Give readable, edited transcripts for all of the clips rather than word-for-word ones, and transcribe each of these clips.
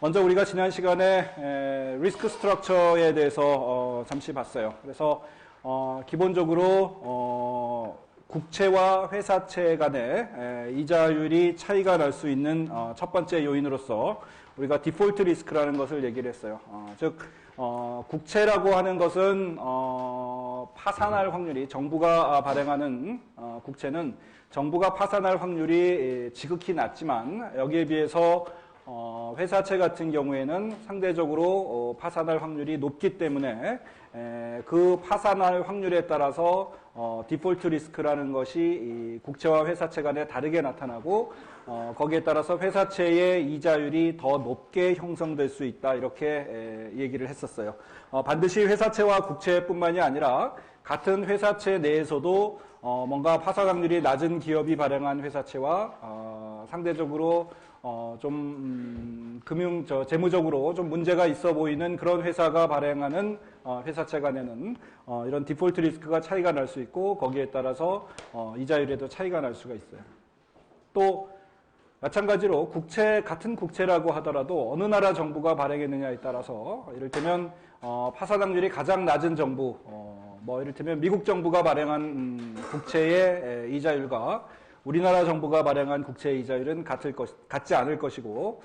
먼저 우리가 지난 시간에 리스크 스트럭처에 대해서 잠시 봤어요. 그래서 기본적으로 국채와 회사채 간의 이자율이 차이가 날 수 있는 첫 번째 요인으로서 우리가 디폴트 리스크라는 것을 얘기를 했어요. 즉 국채라고 하는 것은 파산할 확률이, 정부가 발행하는 국채는 정부가 파산할 확률이 지극히 낮지만 여기에 비해서 회사채 같은 경우에는 상대적으로 파산할 확률이 높기 때문에 그 파산할 확률에 따라서 디폴트 리스크라는 것이 이 국채와 회사채 간에 다르게 나타나고 거기에 따라서 회사채의 이자율이 더 높게 형성될 수 있다, 이렇게 얘기를 했었어요. 반드시 회사채와 국채뿐만이 아니라 같은 회사채 내에서도 뭔가 파산 확률이 낮은 기업이 발행한 회사채와 상대적으로 재무적으로 좀 문제가 있어 보이는 그런 회사가 발행하는 회사채 간에는 이런 디폴트 리스크가 차이가 날 수 있고 거기에 따라서 이자율에도 차이가 날 수가 있어요. 또 마찬가지로 같은 국채라고 하더라도 어느 나라 정부가 발행했느냐에 따라서 이를테면 파산 확률이 가장 낮은 정부, 이를테면 미국 정부가 발행한 국채의 이자율과 우리나라 정부가 발행한 국채 이자율은 같지 않을 것이고,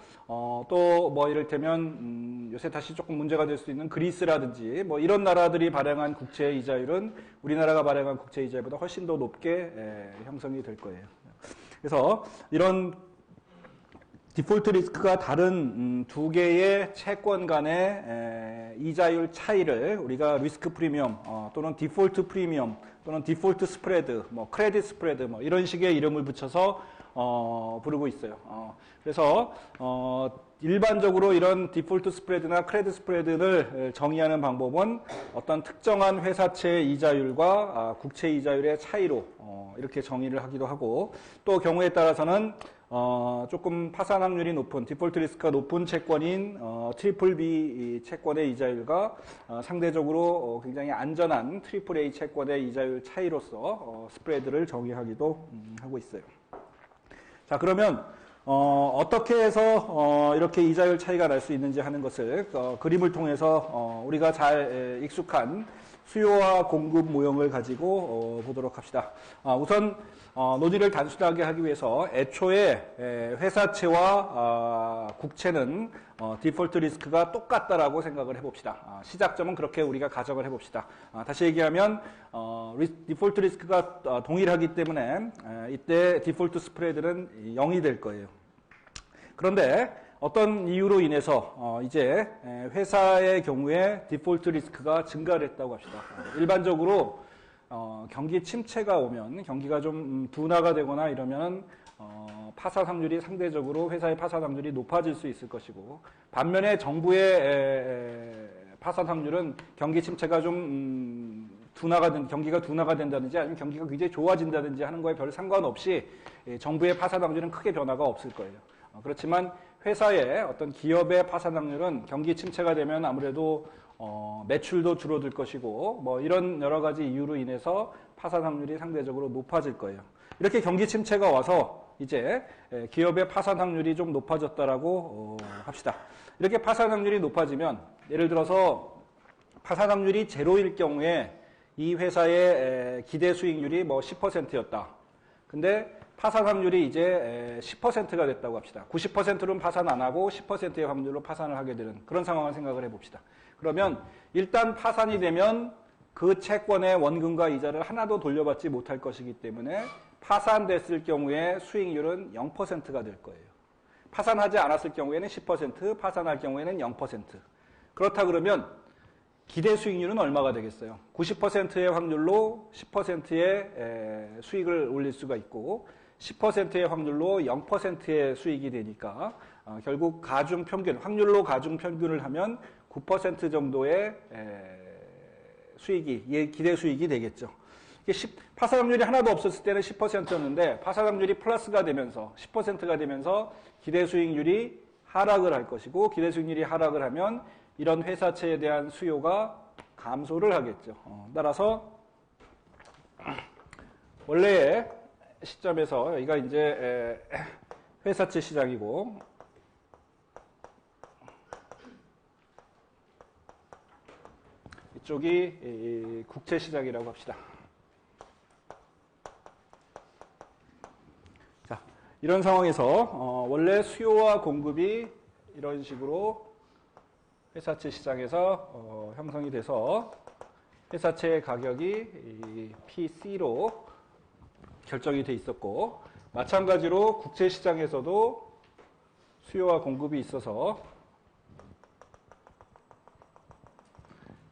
또 이를테면 요새 다시 조금 문제가 될 수 있는 그리스라든지 이런 나라들이 발행한 국채 이자율은 우리나라가 발행한 국채 이자율보다 훨씬 더 높게 형성이 될 거예요. 그래서 이런 디폴트 리스크가 다른 두 개의 채권 간의 이자율 차이를 우리가 리스크 프리미엄 또는 디폴트 프리미엄 또는 디폴트 스프레드, 크레딧 스프레드 이런 식의 이름을 붙여서 부르고 있어요. 그래서 일반적으로 이런 디폴트 스프레드나 크레딧 스프레드를 정의하는 방법은 어떤 특정한 회사채 이자율과 국채 이자율의 차이로 이렇게 정의를 하기도 하고, 또 경우에 따라서는 조금 파산 확률이 높은, 디폴트 리스크가 높은 채권인 트리플 B 채권의 이자율과 상대적으로 굉장히 안전한 트리플 A 채권의 이자율 차이로서 스프레드를 정의하기도 하고 있어요. 자, 그러면 어떻게 해서 이렇게 이자율 차이가 날 수 있는지 하는 것을 그림을 통해서 우리가 잘 익숙한 수요와 공급 모형을 가지고 보도록 합시다. 우선 논의를 단순하게 하기 위해서 애초에 회사채와 국채는 디폴트 리스크가 똑같다라고 생각을 해봅시다. 시작점은 그렇게 우리가 가정을 해봅시다. 다시 얘기하면 디폴트 리스크가 동일하기 때문에 이때 디폴트 스프레드는 0이 될 거예요. 그런데 어떤 이유로 인해서 이제 회사의 경우에 디폴트 리스크가 증가를 했다고 합시다. 일반적으로 경기 침체가 오면, 경기가 좀 둔화가 되거나 이러면 파산 확률이 상대적으로, 회사의 파산 확률이 높아질 수 있을 것이고, 반면에 정부의 파산 확률은 경기 침체가 좀 경기가 둔화가 된다든지 아니면 경기가 굉장히 좋아진다든지 하는 거에 별 상관없이 정부의 파산 확률은 크게 변화가 없을 거예요. 그렇지만 회사의 어떤 기업의 파산 확률은 경기 침체가 되면 아무래도 매출도 줄어들 것이고 이런 여러 가지 이유로 인해서 파산 확률이 상대적으로 높아질 거예요. 이렇게 경기 침체가 와서 이제 기업의 파산 확률이 좀 높아졌다라고 합시다. 이렇게 파산 확률이 높아지면, 예를 들어서 파산 확률이 제로일 경우에 이 회사의 기대 수익률이 10%였다. 근데 파산 확률이 이제 10%가 됐다고 합시다. 90%는 파산 안 하고 10%의 확률로 파산을 하게 되는 그런 상황을 생각을 해봅시다. 그러면 일단 파산이 되면 그 채권의 원금과 이자를 하나도 돌려받지 못할 것이기 때문에 파산됐을 경우에 수익률은 0%가 될 거예요. 파산하지 않았을 경우에는 10%, 파산할 경우에는 0%. 그렇다 그러면 기대 수익률은 얼마가 되겠어요? 90%의 확률로 10%의 수익을 올릴 수가 있고, 10%의 확률로 0%의 수익이 되니까 결국 확률로 가중 평균을 하면 9% 정도의 수익이, 기대 수익이 되겠죠. 파산 확률이 하나도 없었을 때는 10%였는데 파산 확률이 플러스가 되면서 10%가 되면서 기대 수익률이 하락을 할 것이고, 기대 수익률이 하락을 하면 이런 회사채에 대한 수요가 감소를 하겠죠. 따라서 원래의 시점에서 여기가 이제 회사채 시장이고, 이쪽이 국채 시장이라고 합시다. 자, 이런 상황에서 원래 수요와 공급이 이런 식으로 회사채 시장에서 형성이 돼서 회사채 가격이 PC로 결정이 돼 있었고, 마찬가지로 국채 시장에서도 수요와 공급이 있어서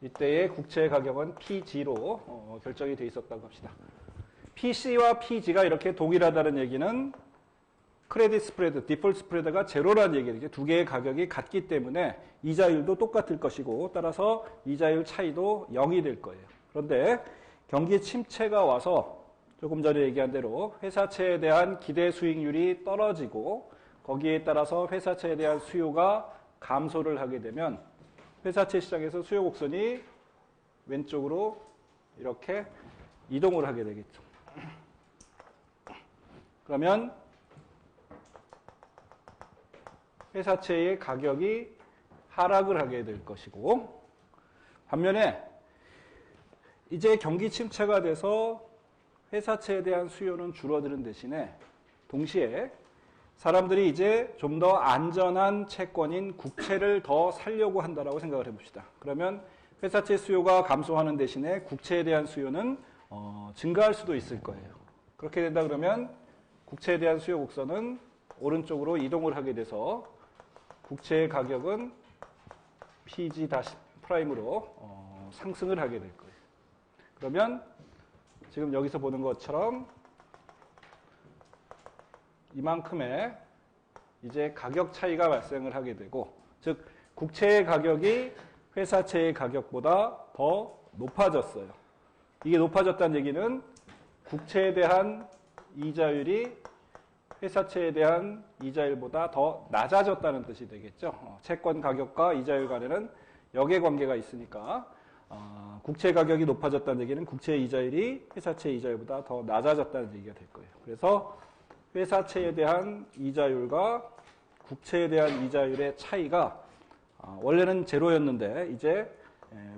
이때의 국채 가격은 PG로 결정이 돼 있었다고 합시다. PC와 PG가 이렇게 동일하다는 얘기는 크레딧 스프레드, 디폴트 스프레드가 제로라는 얘기예요. 두 개의 가격이 같기 때문에 이자율도 똑같을 것이고, 따라서 이자율 차이도 0이 될 거예요. 그런데 경기 침체가 와서 조금 전에 얘기한 대로 회사채에 대한 기대 수익률이 떨어지고, 거기에 따라서 회사채에 대한 수요가 감소를 하게 되면 회사채 시장에서 수요 곡선이 왼쪽으로 이렇게 이동을 하게 되겠죠. 그러면 회사채의 가격이 하락을 하게 될 것이고, 반면에 이제 경기 침체가 돼서 회사채에 대한 수요는 줄어드는 대신에 동시에 사람들이 이제 좀 더 안전한 채권인 국채를 더 사려고 한다라고 생각을 해봅시다. 그러면 회사채 수요가 감소하는 대신에 국채에 대한 수요는 증가할 수도 있을 거예요. 그렇게 된다 그러면 국채에 대한 수요 곡선은 오른쪽으로 이동을 하게 돼서 국채의 가격은 PG 프라임으로 상승을 하게 될 거예요. 그러면 지금 여기서 보는 것처럼 이만큼의 이제 가격 차이가 발생을 하게 되고, 즉 국채의 가격이 회사채의 가격보다 더 높아졌어요. 이게 높아졌다는 얘기는 국채에 대한 이자율이 회사채에 대한 이자율보다 더 낮아졌다는 뜻이 되겠죠. 채권 가격과 이자율 간에는 역의 관계가 있으니까 국채 가격이 높아졌다는 얘기는 국채 이자율이 회사채 이자율보다 더 낮아졌다는 얘기가 될 거예요. 그래서 회사채에 대한 이자율과 국채에 대한 이자율의 차이가 원래는 제로였는데 이제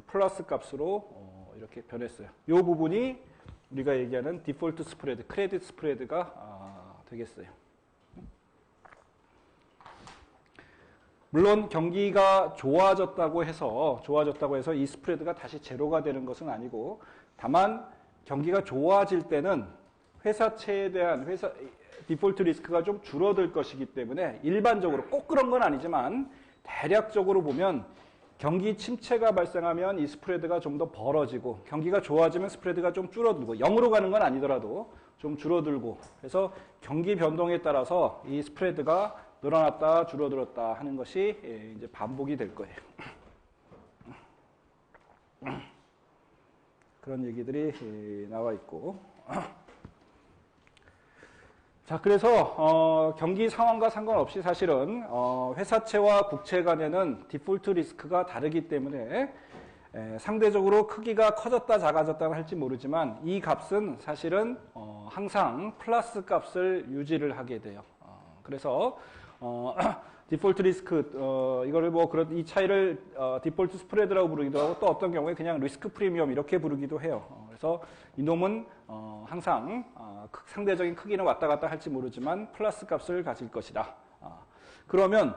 플러스 값으로 이렇게 변했어요. 이 부분이 우리가 얘기하는 디폴트 스프레드, 크레딧 스프레드가 되겠어요. 물론 경기가 좋아졌다고 해서 이 스프레드가 다시 제로가 되는 것은 아니고, 다만 경기가 좋아질 때는 회사채에 대한 디폴트 리스크가 좀 줄어들 것이기 때문에 일반적으로 꼭 그런 건 아니지만 대략적으로 보면 경기 침체가 발생하면 이 스프레드가 좀 더 벌어지고, 경기가 좋아지면 스프레드가 좀 줄어들고, 0으로 가는 건 아니더라도 좀 줄어들고, 그래서 경기 변동에 따라서 이 스프레드가 늘어났다 줄어들었다 하는 것이 이제 반복이 될 거예요. 그런 얘기들이 나와 있고, 자, 그래서 경기 상황과 상관없이 사실은 회사채와 국채 간에는 디폴트 리스크가 다르기 때문에 상대적으로 크기가 커졌다 작아졌다 할지 모르지만 이 값은 사실은 항상 플러스 값을 유지를 하게 돼요. 그래서 디폴트 리스크 이거를 뭐 그런 이 차이를 디폴트 스프레드라고 부르기도 하고, 또 어떤 경우에 그냥 리스크 프리미엄 이렇게 부르기도 해요. 그래서 이놈은 항상 상대적인 크기는 왔다 갔다 할지 모르지만 플러스 값을 가질 것이다. 그러면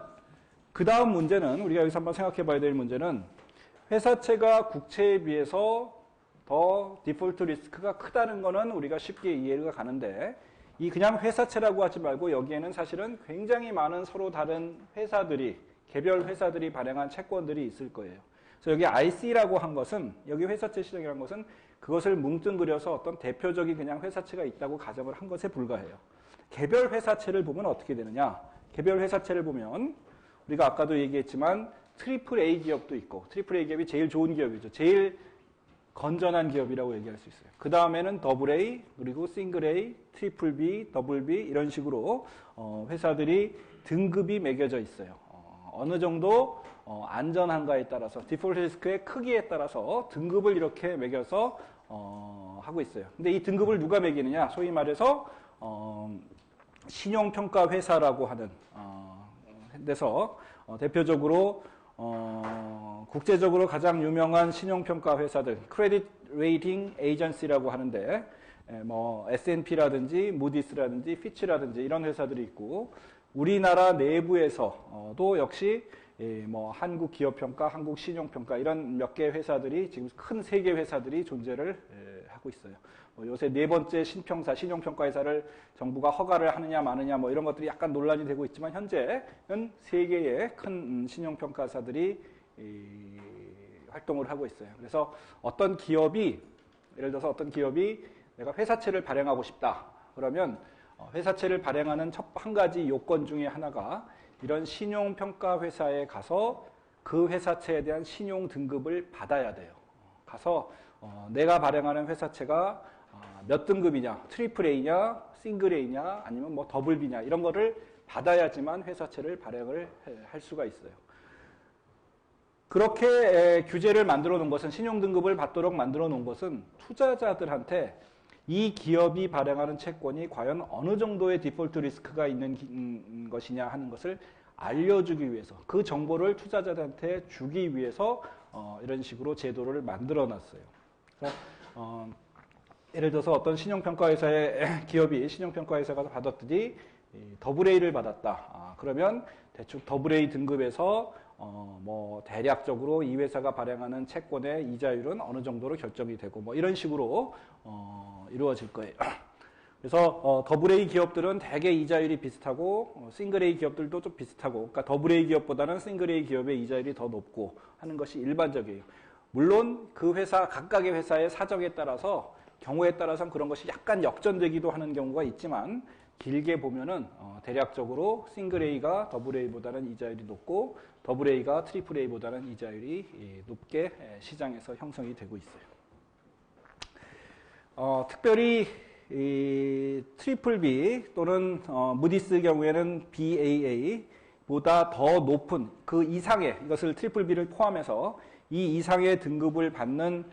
그 다음 문제는, 우리가 여기서 한번 생각해 봐야 될 문제는, 회사채가 국채에 비해서 더 디폴트 리스크가 크다는 거는 우리가 쉽게 이해가 가는데, 이 그냥 회사채라고 하지 말고 여기에는 사실은 굉장히 많은 서로 다른 회사들이, 개별 회사들이 발행한 채권들이 있을 거예요. 그래서 여기 IC라고 한 것은, 여기 회사채 시장이라는 것은 그것을 뭉뚱그려서 어떤 대표적인 그냥 회사채가 있다고 가정을 한 것에 불과해요. 개별 회사채를 보면 어떻게 되느냐? 개별 회사채를 보면 우리가 아까도 얘기했지만 트리플 A 기업도 있고, 트리플 A 기업이 제일 좋은 기업이죠. 제일 건전한 기업이라고 얘기할 수 있어요. 그 다음에는 더블 A, 그리고 싱글 A, 트리플 B, 더블 B 이런 식으로 회사들이 등급이 매겨져 있어요. 어느 정도 안전한가에 따라서, 디폴트 리스크의 크기에 따라서 등급을 이렇게 매겨서 하고 있어요. 근데 이 등급을 누가 매기느냐? 소위 말해서 신용평가 회사라고 하는 데서 대표적으로 국제적으로 가장 유명한 신용평가 회사들, 크레딧 레이팅 에이전시라고 하는데, 뭐 S&P라든지 무디스라든지 피치라든지 이런 회사들이 있고, 우리나라 내부에서도 역시 뭐 한국 기업평가, 한국 신용평가 이런 몇 개 회사들이 지금 큰 세계 회사들이 존재를 하고 있어요. 요새 네 번째 신평사, 신용평가 회사를 정부가 허가를 하느냐 마느냐 뭐 이런 것들이 약간 논란이 되고 있지만 현재는 세 개의 큰 신용평가사들이 활동을 하고 있어요. 그래서 어떤 기업이, 예를 들어서 어떤 기업이 내가 회사채를 발행하고 싶다. 그러면 회사채를 발행하는 첫 한 가지 요건 중에 하나가 이런 신용평가 회사에 가서 그 회사채에 대한 신용 등급을 받아야 돼요. 가서 내가 발행하는 회사채가 몇 등급이냐, 트리플 A냐, 싱글 A냐, 아니면 뭐 더블 B냐 이런 거를 받아야지만 회사채를 발행을 할 수가 있어요. 그렇게 규제를 만들어 놓은 것은, 신용 등급을 받도록 만들어 놓은 것은 투자자들한테 이 기업이 발행하는 채권이 과연 어느 정도의 디폴트 리스크가 있는 것이냐 하는 것을 알려주기 위해서, 그 정보를 투자자들한테 주기 위해서 이런 식으로 제도를 만들어 놨어요. 그래서 예를 들어서 어떤 신용평가회사의 기업이 신용평가회사가 받았더니 더블 A를 받았다. 그러면 대충 더블 A 등급에서 뭐 대략적으로 이 회사가 발행하는 채권의 이자율은 어느 정도로 결정이 되고 뭐 이런 식으로 이루어질 거예요. 그래서 더블 A 기업들은 대개 이자율이 비슷하고 싱글 A 기업들도 좀 비슷하고, 그러니까 더블 A 기업보다는 싱글 A 기업의 이자율이 더 높고 하는 것이 일반적이에요. 물론 그 회사, 각각의 회사의 사정에 따라서, 경우에 따라서는 그런 것이 약간 역전되기도 하는 경우가 있지만, 길게 보면은 대략적으로 싱글 A가 더블 A보다는 이자율이 높고 더블 A가 트리플 A보다는 이자율이 높게 시장에서 형성이 되고 있어요. 특별히 이 트리플 B 또는 무디스 경우에는 BAA보다 더 높은 그 이상의, 이것을 트리플 B를 포함해서 이 이상의 등급을 받는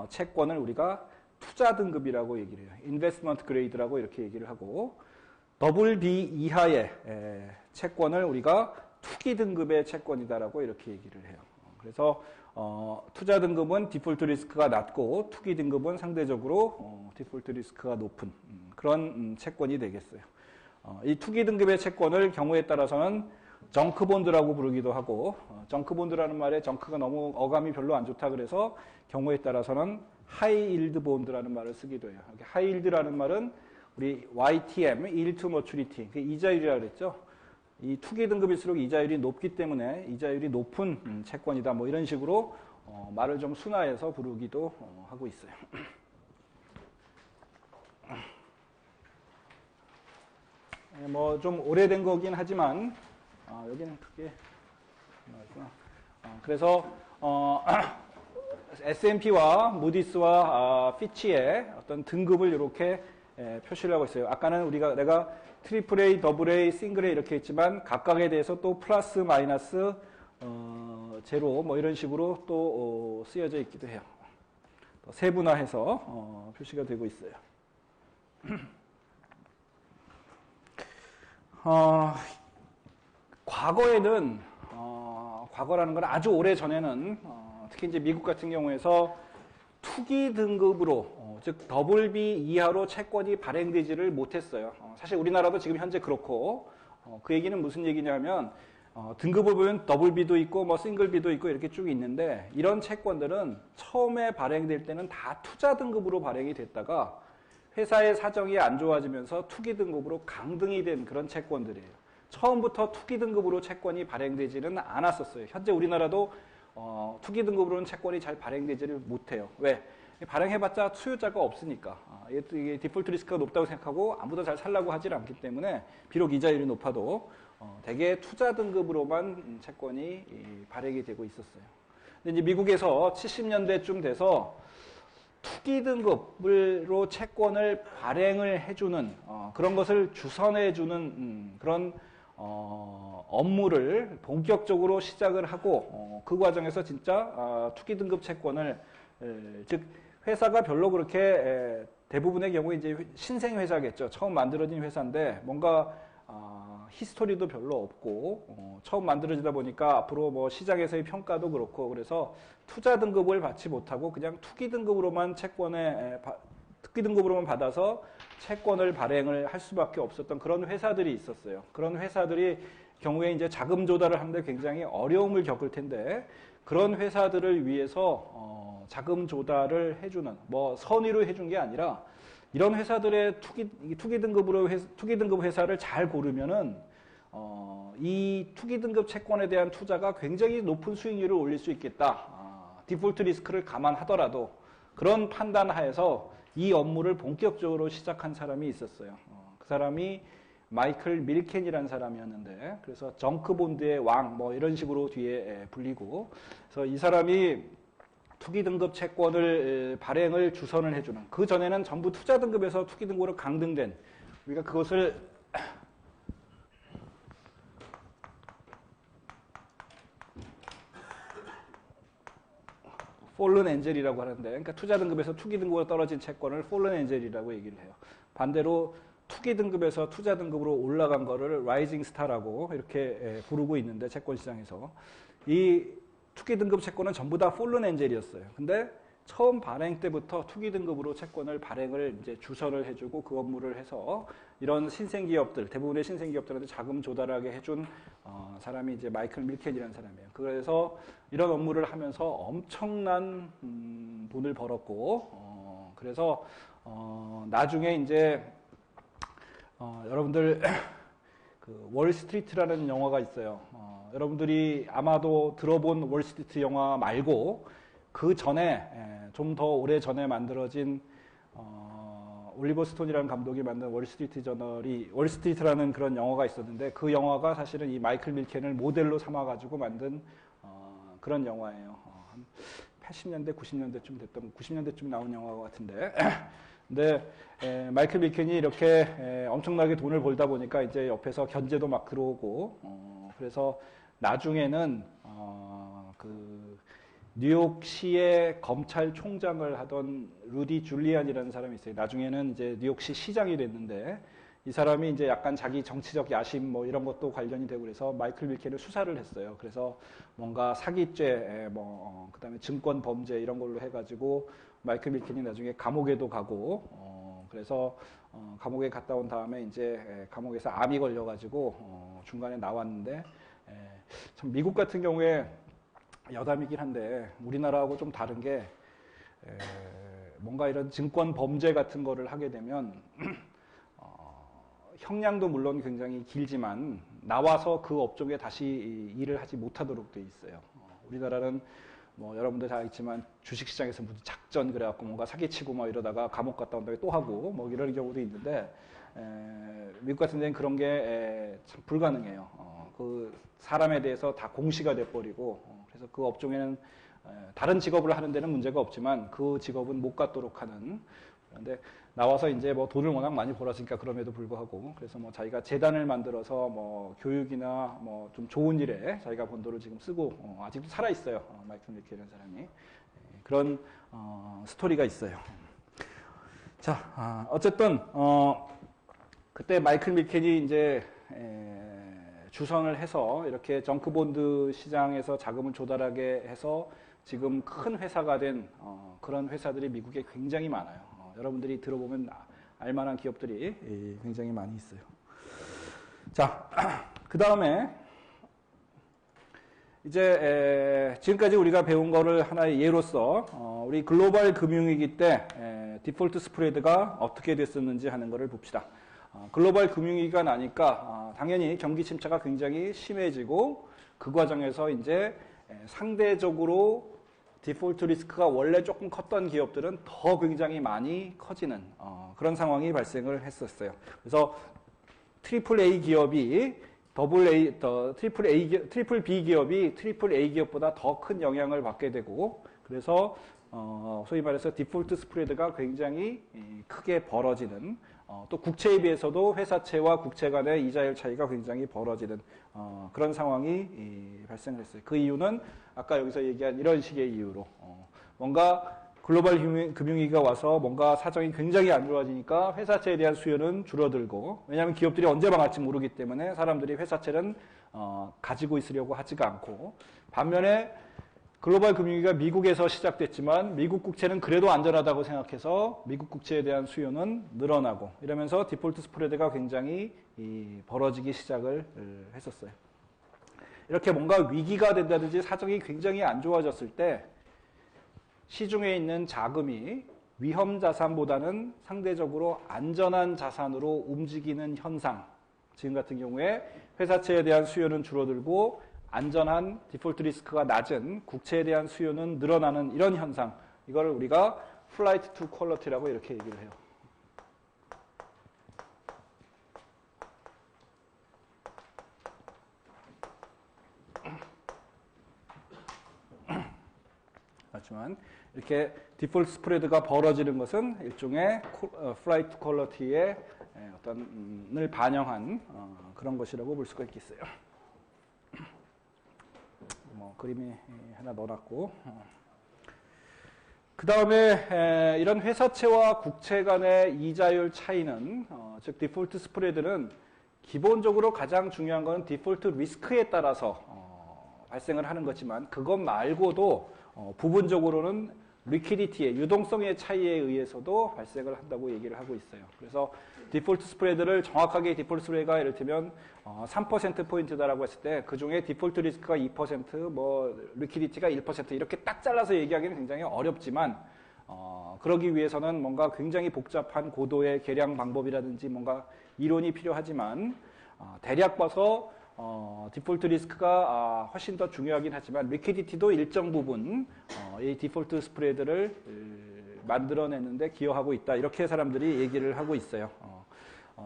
채권을 우리가 투자 등급이라고 얘기를 해요. 인베스트먼트 그레이드라고 이렇게 얘기를 하고, 더블 B 이하의 채권을 우리가 투기 등급의 채권이다라고 이렇게 얘기를 해요. 그래서 투자 등급은 디폴트 리스크가 낮고 투기 등급은 상대적으로 디폴트 리스크가 높은 그런 채권이 되겠어요. 이 투기 등급의 채권을 경우에 따라서는 정크본드라고 부르기도 하고, 정크본드라는 말에 정크가 너무 어감이 별로 안 좋다 그래서 경우에 따라서는 하이일드 본드라는 말을 쓰기도 해요. 하이일드라는 말은 우리 YTM, Yield to Maturity, 그 이자율이라고 그랬죠. 이 투기 등급일수록 이자율이 높기 때문에 이자율이 높은 채권이다. 뭐 이런 식으로 말을 좀 순화해서 부르기도 하고 있어요. 뭐 좀 오래된 거긴 하지만 여기는 크게 나왔구나. 그래서 S&P와 무디스와 피치의 어떤 등급을 이렇게 표시를 하고 있어요. 아까는 내가 트리플 A, 더블 A, 싱글 A 이렇게 했지만 각각에 대해서 또 플러스, 마이너스, 제로 뭐 이런 식으로 또 쓰여져 있기도 해요. 세분화해서 표시가 되고 있어요. 과거에는 과거라는 건 아주 오래 전에는 특히 이제 미국 같은 경우에서 투기 등급으로 즉 더블 B 이하로 채권이 발행되지를 못했어요. 사실 우리나라도 지금 현재 그렇고, 그 얘기는 무슨 얘기냐면 등급을 보면 더블 B도 있고 뭐 싱글 B도 있고 이렇게 쭉 있는데, 이런 채권들은 처음에 발행될 때는 다 투자 등급으로 발행이 됐다가 회사의 사정이 안 좋아지면서 투기 등급으로 강등이 된 그런 채권들이에요. 처음부터 투기 등급으로 채권이 발행되지는 않았었어요. 현재 우리나라도 투기 등급으로는 채권이 잘 발행되지를 못해요. 왜? 발행해봤자 수요자가 없으니까. 이게 디폴트 리스크가 높다고 생각하고 아무도 잘 살라고 하질 않기 때문에, 비록 이자율이 높아도 대개 투자 등급으로만 채권이 발행이 되고 있었어요. 근데 이제 미국에서 70년대쯤 돼서 투기 등급으로 채권을 발행을 해주는 그런 것을 주선해주는 그런 업무를 본격적으로 시작을 하고, 그 과정에서 진짜 투기 등급 채권을, 즉 회사가 별로 그렇게 대부분의 경우에 이제 신생 회사겠죠. 처음 만들어진 회사인데 뭔가 히스토리도 별로 없고 처음 만들어지다 보니까 앞으로 뭐 시장에서의 평가도 그렇고 그래서 투자 등급을 받지 못하고 그냥 투기 등급으로만 받아서 채권을 발행을 할 수밖에 없었던 그런 회사들이 있었어요. 그런 회사들이 경우에 이제 자금 조달을 하는데 굉장히 어려움을 겪을 텐데 그런 회사들을 위해서 자금 조달을 해주는 뭐 선의로 해준 게 아니라 이런 회사들의 투기 등급 회사를 잘 고르면은 이 투기 등급 채권에 대한 투자가 굉장히 높은 수익률을 올릴 수 있겠다. 디폴트 리스크를 감안하더라도 그런 판단하에서 이 업무를 본격적으로 시작한 사람이 있었어요. 그 사람이 마이클 밀켄이라는 사람이었는데 그래서 정크본드의 왕 뭐 이런 식으로 뒤에 불리고 그래서 이 사람이 투기 등급 채권을 발행을 주선을 해주는 그 전에는 전부 투자 등급에서 투기 등급으로 강등된 우리가 그것을 폴른 엔젤이라고 하는데 그러니까 투자 등급에서 투기 등급으로 떨어진 채권을 폴른 엔젤이라고 얘기를 해요. 반대로 투기 등급에서 투자 등급으로 올라간 거를 라이징 스타라고 이렇게 부르고 있는데 채권 시장에서 이 투기 등급 채권은 전부 다 폴른 엔젤이었어요. 근데 처음 발행 때부터 투기 등급으로 채권을 발행을 이제 주선을 해주고 그 업무를 해서 이런 신생기업들, 대부분의 신생기업들한테 자금 조달하게 해준 사람이 이제 마이클 밀켄이라는 사람이에요. 그래서 이런 업무를 하면서 엄청난 돈을 벌었고, 그래서 나중에 이제 여러분들 그 월스트리트라는 영화가 있어요. 여러분들이 아마도 들어본 월스트리트 영화 말고 그 전에 좀 더 오래 전에 만들어진 올리버 스톤이라는 감독이 만든 월스트리트라는 그런 영화가 있었는데 그 영화가 사실은 이 마이클 밀켄을 모델로 삼아가지고 만든 그런 영화예요. 한 80년대, 90년대쯤 됐던 90년대쯤 나온 영화 같은데. 근데 마이클 밀켄이 이렇게 엄청나게 돈을 벌다 보니까 이제 옆에서 견제도 막 들어오고 그래서 나중에는 그 뉴욕시의 검찰총장을 하던 루디 줄리안이라는 사람이 있어요. 나중에는 이제 뉴욕시 시장이 됐는데 이 사람이 이제 약간 자기 정치적 야심 뭐 이런 것도 관련이 되고 그래서 마이클 밀켄을 수사를 했어요. 그래서 뭔가 사기죄, 그다음에 증권 범죄 이런 걸로 해가지고 마이클 밀켄이 나중에 감옥에도 가고 그래서 감옥에 갔다 온 다음에 이제 감옥에서 암이 걸려가지고 중간에 나왔는데 참 미국 같은 경우에 여담이긴 한데 우리나라하고 좀 다른 게 뭔가 이런 증권 범죄 같은 거를 하게 되면 형량도 물론 굉장히 길지만 나와서 그 업종에 다시 일을 하지 못하도록 돼 있어요. 우리나라는 뭐 여러분들 다 있지만 주식시장에서 무슨 작전 그래갖고 뭔가 사기치고 막 이러다가 감옥 갔다 온 다음에 또 하고 뭐 이런 경우도 있는데 미국 같은 데는 그런 게 참 불가능해요. 그 사람에 대해서 다 공시가 돼버리고 그래서 그 업종에는 다른 직업을 하는 데는 문제가 없지만 그 직업은 못 갖도록 하는 그런데 나와서 이제 뭐 돈을 워낙 많이 벌었으니까 그럼에도 불구하고 그래서 뭐 자기가 재단을 만들어서 뭐 교육이나 뭐 좀 좋은 일에 자기가 번 돈을 지금 쓰고 아직도 살아 있어요. 마이클 밀켄이라는 사람이 그런 스토리가 있어요. 자, 어쨌든 그때 마이클 밀켄이 이제 주선을 해서 이렇게 정크본드 시장에서 자금을 조달하게 해서 지금 큰 회사가 된 그런 회사들이 미국에 굉장히 많아요. 여러분들이 들어보면 알만한 기업들이 굉장히 많이 있어요. 자, 그 다음에 이제 지금까지 우리가 배운 거를 하나의 예로서 우리 글로벌 금융위기 때 디폴트 스프레드가 어떻게 됐었는지 하는 거를 봅시다. 글로벌 금융위기가 나니까 당연히 경기 침체가 굉장히 심해지고 그 과정에서 이제 상대적으로 디폴트 리스크가 원래 조금 컸던 기업들은 더 굉장히 많이 커지는 그런 상황이 발생을 했었어요. 그래서 트리플 A 기업이 트리플 B 기업이 트리플 A 기업보다 더 큰 영향을 받게 되고 그래서 소위 말해서 디폴트 스프레드가 굉장히 크게 벌어지는 또 국채에 비해서도 회사채와 국채 간의 이자율 차이가 굉장히 벌어지는 그런 상황이 발생을 했어요. 그 이유는 아까 여기서 얘기한 이런 식의 이유로 뭔가 글로벌 금융위기가 와서 뭔가 사정이 굉장히 안 좋아지니까 회사채에 대한 수요는 줄어들고, 왜냐하면 기업들이 언제 망할지 모르기 때문에 사람들이 회사채는 가지고 있으려고 하지가 않고, 반면에 글로벌 금융위기가 미국에서 시작됐지만 미국 국채는 그래도 안전하다고 생각해서 미국 국채에 대한 수요는 늘어나고, 이러면서 디폴트 스프레드가 굉장히 벌어지기 시작을 했었어요. 이렇게 뭔가 위기가 된다든지 사정이 굉장히 안 좋아졌을 때 시중에 있는 자금이 위험 자산보다는 상대적으로 안전한 자산으로 움직이는 현상, 지금 같은 경우에 회사채에 대한 수요는 줄어들고 안전한 디폴트 리스크가 낮은 국채에 대한 수요는 늘어나는 이런 현상, 이걸 우리가 플라이트 투 퀄리티라고 이렇게 얘기를 해요. 하지만 이렇게 디폴트 스프레드가 벌어지는 것은 일종의 플라이트 퀄리티의 어떤을 반영한 그런 것이라고 볼 수가 있겠어요. 뭐 그림이 하나 넣어놨고, 그 다음에 이런 회사채와 국채 간의 이자율 차이는, 즉 디폴트 스프레드는 기본적으로 가장 중요한 것은 디폴트 리스크에 따라서 발생을 하는 거지만, 그것 말고도 부분적으로는 리퀴디티의 유동성의 차이에 의해서도 발생을 한다고 얘기를 하고 있어요. 그래서 디폴트 스프레드를 정확하게 디폴트 스프레드가 이를테면 3%포인트다라고 했을 때 그 중에 디폴트 리스크가 2%, 뭐 리퀴디티가 1% 이렇게 딱 잘라서 얘기하기는 굉장히 어렵지만, 그러기 위해서는 뭔가 굉장히 복잡한 고도의 계량 방법이라든지 뭔가 이론이 필요하지만, 대략 봐서 디폴트 리스크가 훨씬 더 중요하긴 하지만 리퀴디티도 일정 부분 이 디폴트 스프레드를 만들어내는데 기여하고 있다, 이렇게 사람들이 얘기를 하고 있어요.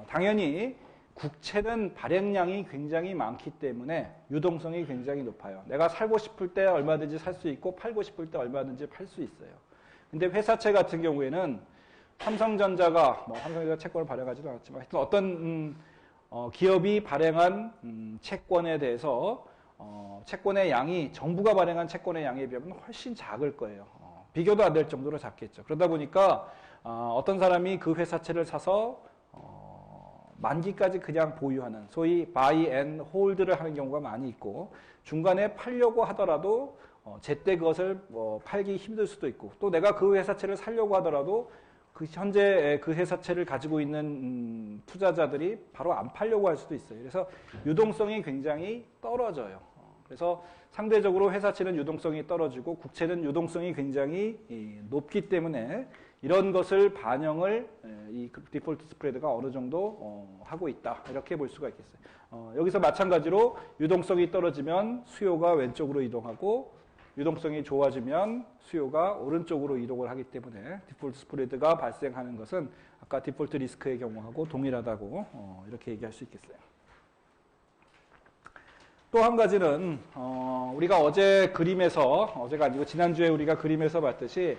당연히 국채는 발행량이 굉장히 많기 때문에 유동성이 굉장히 높아요. 내가 살고 싶을 때 얼마든지 살 수 있고 팔고 싶을 때 얼마든지 팔 수 있어요. 근데 회사채 같은 경우에는 삼성전자가 삼성전자 채권을 발행하지도 않았지만 하여튼 어떤 기업이 발행한 채권에 대해서 채권의 양이 정부가 발행한 채권의 양에 비하면 훨씬 작을 거예요. 비교도 안 될 정도로 작겠죠. 그러다 보니까 어떤 사람이 그 회사채를 사서 만기까지 그냥 보유하는, 소위 buy and hold를 하는 경우가 많이 있고, 중간에 팔려고 하더라도 제때 그것을 팔기 힘들 수도 있고, 또 내가 그 회사채를 살려고 하더라도 그 현재 그 회사채를 가지고 있는 투자자들이 바로 안 팔려고 할 수도 있어요. 그래서 유동성이 굉장히 떨어져요. 그래서 상대적으로 회사채는 유동성이 떨어지고 국채는 유동성이 굉장히 높기 때문에 이런 것을 반영을 이 디폴트 스프레드가 어느 정도 하고 있다, 이렇게 볼 수가 있겠어요. 여기서 마찬가지로 유동성이 떨어지면 수요가 왼쪽으로 이동하고 유동성이 좋아지면 수요가 오른쪽으로 이동을 하기 때문에 디폴트 스프레드가 발생하는 것은 아까 디폴트 리스크의 경우하고 동일하다고 이렇게 얘기할 수 있겠어요. 또 한 가지는 우리가 어제 그림에서, 어제가 아니고 지난주에 우리가 그림에서 봤듯이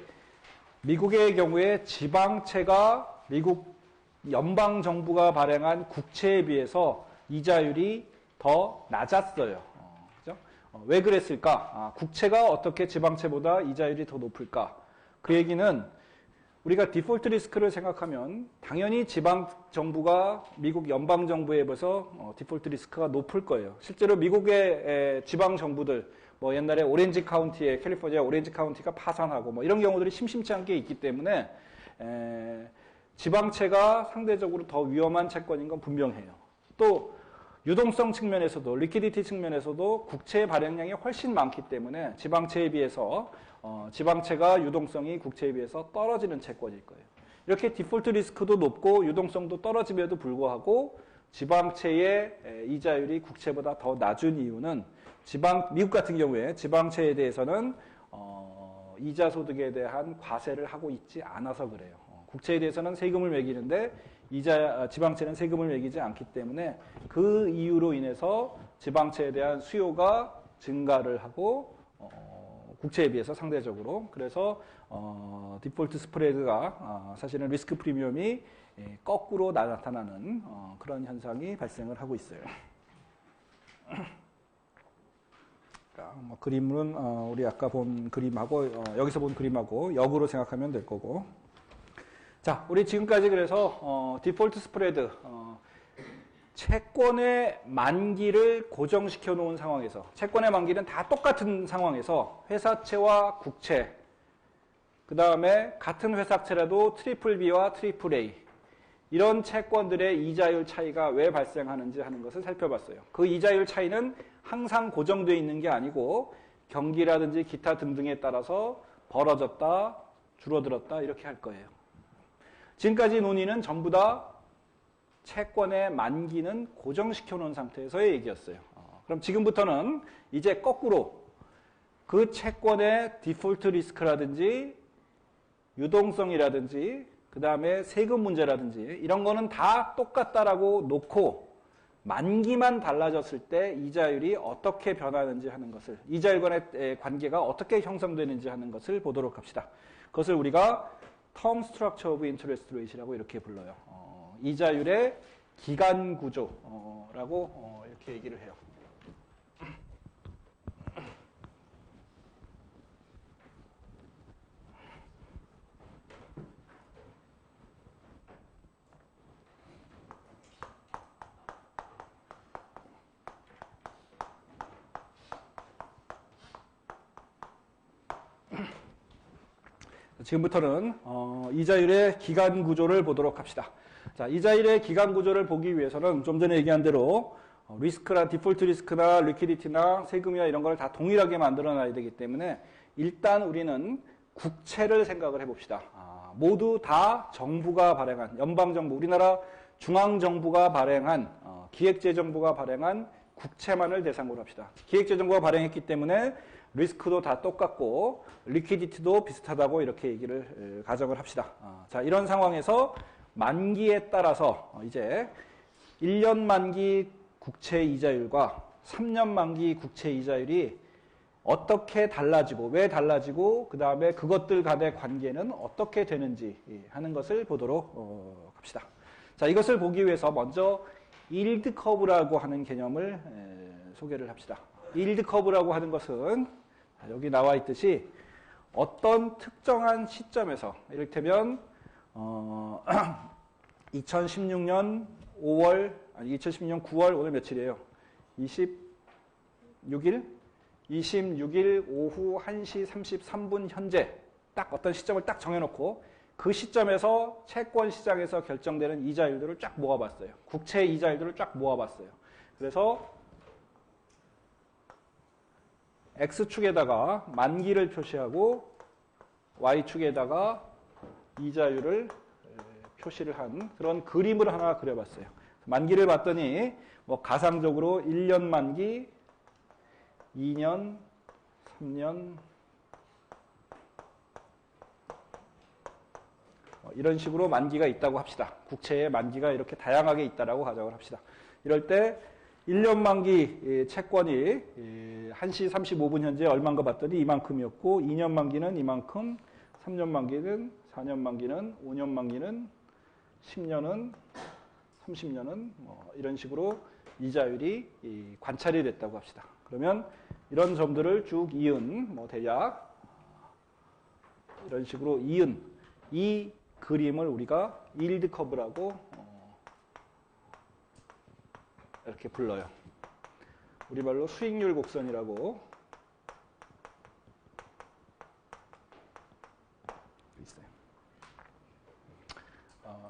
미국의 경우에 지방채가 미국 연방정부가 발행한 국채에 비해서 이자율이 더 낮았어요. 그죠? 왜 그랬을까? 국채가 어떻게 지방채보다 이자율이 더 높을까? 그 얘기는 우리가 디폴트 리스크를 생각하면 당연히 지방정부가 미국 연방정부에 비해서 디폴트 리스크가 높을 거예요. 실제로 미국의 지방정부들, 뭐 옛날에 오렌지 카운티에, 캘리포니아 오렌지 카운티가 파산하고 뭐 이런 경우들이 심심치 않게 있기 때문에 지방채가 상대적으로 더 위험한 채권인 건 분명해요. 또 유동성 측면에서도, 리퀴디티 측면에서도 국채의 발행량이 훨씬 많기 때문에 지방채에 비해서 지방채가 유동성이 국채에 비해서 떨어지는 채권일 거예요. 이렇게 디폴트 리스크도 높고 유동성도 떨어짐에도 불구하고 지방채의 이자율이 국채보다 더 낮은 이유는 미국 같은 경우에 지방채에 대해서는 이자 소득에 대한 과세를 하고 있지 않아서 그래요. 국채에 대해서는 세금을 매기는데 지방채는 세금을 매기지 않기 때문에 그 이유로 인해서 지방채에 대한 수요가 증가를 하고 국채에 비해서 상대적으로, 그래서 디폴트 스프레드가 사실은 리스크 프리미엄이 거꾸로 나타나는 그런 현상이 발생을 하고 있어요. 뭐 그림은 우리 아까 본 그림하고 여기서 본 그림하고 역으로 생각하면 될 거고. 자, 우리 지금까지 그래서 디폴트 스프레드 채권의 만기를 고정시켜 놓은 상황에서 채권의 만기는 다 똑같은 상황에서 회사채와 국채 그 다음에 같은 회사채라도 트리플 B와 트리플 A 이런 채권들의 이자율 차이가 왜 발생하는지 하는 것을 살펴봤어요. 그 이자율 차이는 항상 고정되어 있는 게 아니고 경기라든지 기타 등등에 따라서 벌어졌다, 줄어들었다 이렇게 할 거예요. 지금까지 논의는 전부 다 채권의 만기는 고정시켜 놓은 상태에서의 얘기였어요. 그럼 지금부터는 이제 거꾸로 그 채권의 디폴트 리스크라든지 유동성이라든지 그 다음에 세금 문제라든지 이런 거는 다 똑같다라고 놓고 만기만 달라졌을 때 이자율이 어떻게 변하는지 하는 것을 이자율 간의 관계가 어떻게 형성되는지 하는 것을 보도록 합시다. 그것을 우리가 Term Structure of Interest Rate이라고 이렇게 불러요. 이자율의 기간 구조라고 이렇게 얘기를 해요. 지금부터는 이자율의 기간 구조를 보도록 합시다. 자, 이자율의 기간 구조를 보기 위해서는 좀 전에 얘기한 대로 리스크나 디폴트 리스크나 리퀴디티나 세금이나 이런 걸 다 동일하게 만들어 놔야 되기 때문에 일단 우리는 국채를 생각을 해봅시다. 모두 다 정부가 발행한 연방정부, 우리나라 중앙정부가 발행한 기획재정부가 발행한 국채만을 대상으로 합시다. 기획재정부가 발행했기 때문에 리스크도 다 똑같고 리퀴디티도 비슷하다고 이렇게 얘기를 가정을 합시다. 자, 이런 상황에서 만기에 따라서 이제 1년 만기 국채 이자율과 3년 만기 국채 이자율이 어떻게 달라지고 왜 달라지고 그 다음에 그것들 간의 관계는 어떻게 되는지 하는 것을 보도록 합시다. 자, 이것을 보기 위해서 먼저 일드 커브라고 하는 개념을 소개를 합시다. 일드 커브라고 하는 것은 여기 나와 있듯이 어떤 특정한 시점에서 이를테면 2016년 5월 아니 2016년 9월 오늘 며칠이에요? 26일? 26일 오후 1시 33분 현재 딱 어떤 시점을 딱 정해놓고 그 시점에서 채권 시장에서 결정되는 이자율들을 쫙 모아봤어요. 국채 이자율들을 쫙 모아봤어요. 그래서 X축에다가 만기를 표시하고 Y축에다가 이자율을 표시를 한 그런 그림을 하나 그려봤어요. 만기를 봤더니 뭐 가상적으로 1년 만기, 2년, 3년 이런 식으로 만기가 있다고 합시다. 국채의 만기가 이렇게 다양하게 있다라고 가정을 합시다. 이럴 때 1년 만기 채권이 1시 35분 현재 얼마인가 봤더니 이만큼이었고 2년 만기는 이만큼, 3년 만기는 4년 만기는 5년 만기는 10년은 30년은 뭐 이런 식으로 이자율이 관찰이 됐다고 합시다. 그러면 이런 점들을 쭉 이은 뭐 대략 이런 식으로 이은 이 그림을 우리가 일드 커브라고 이렇게 불러요. 우리말로 수익률 곡선이라고 있어요.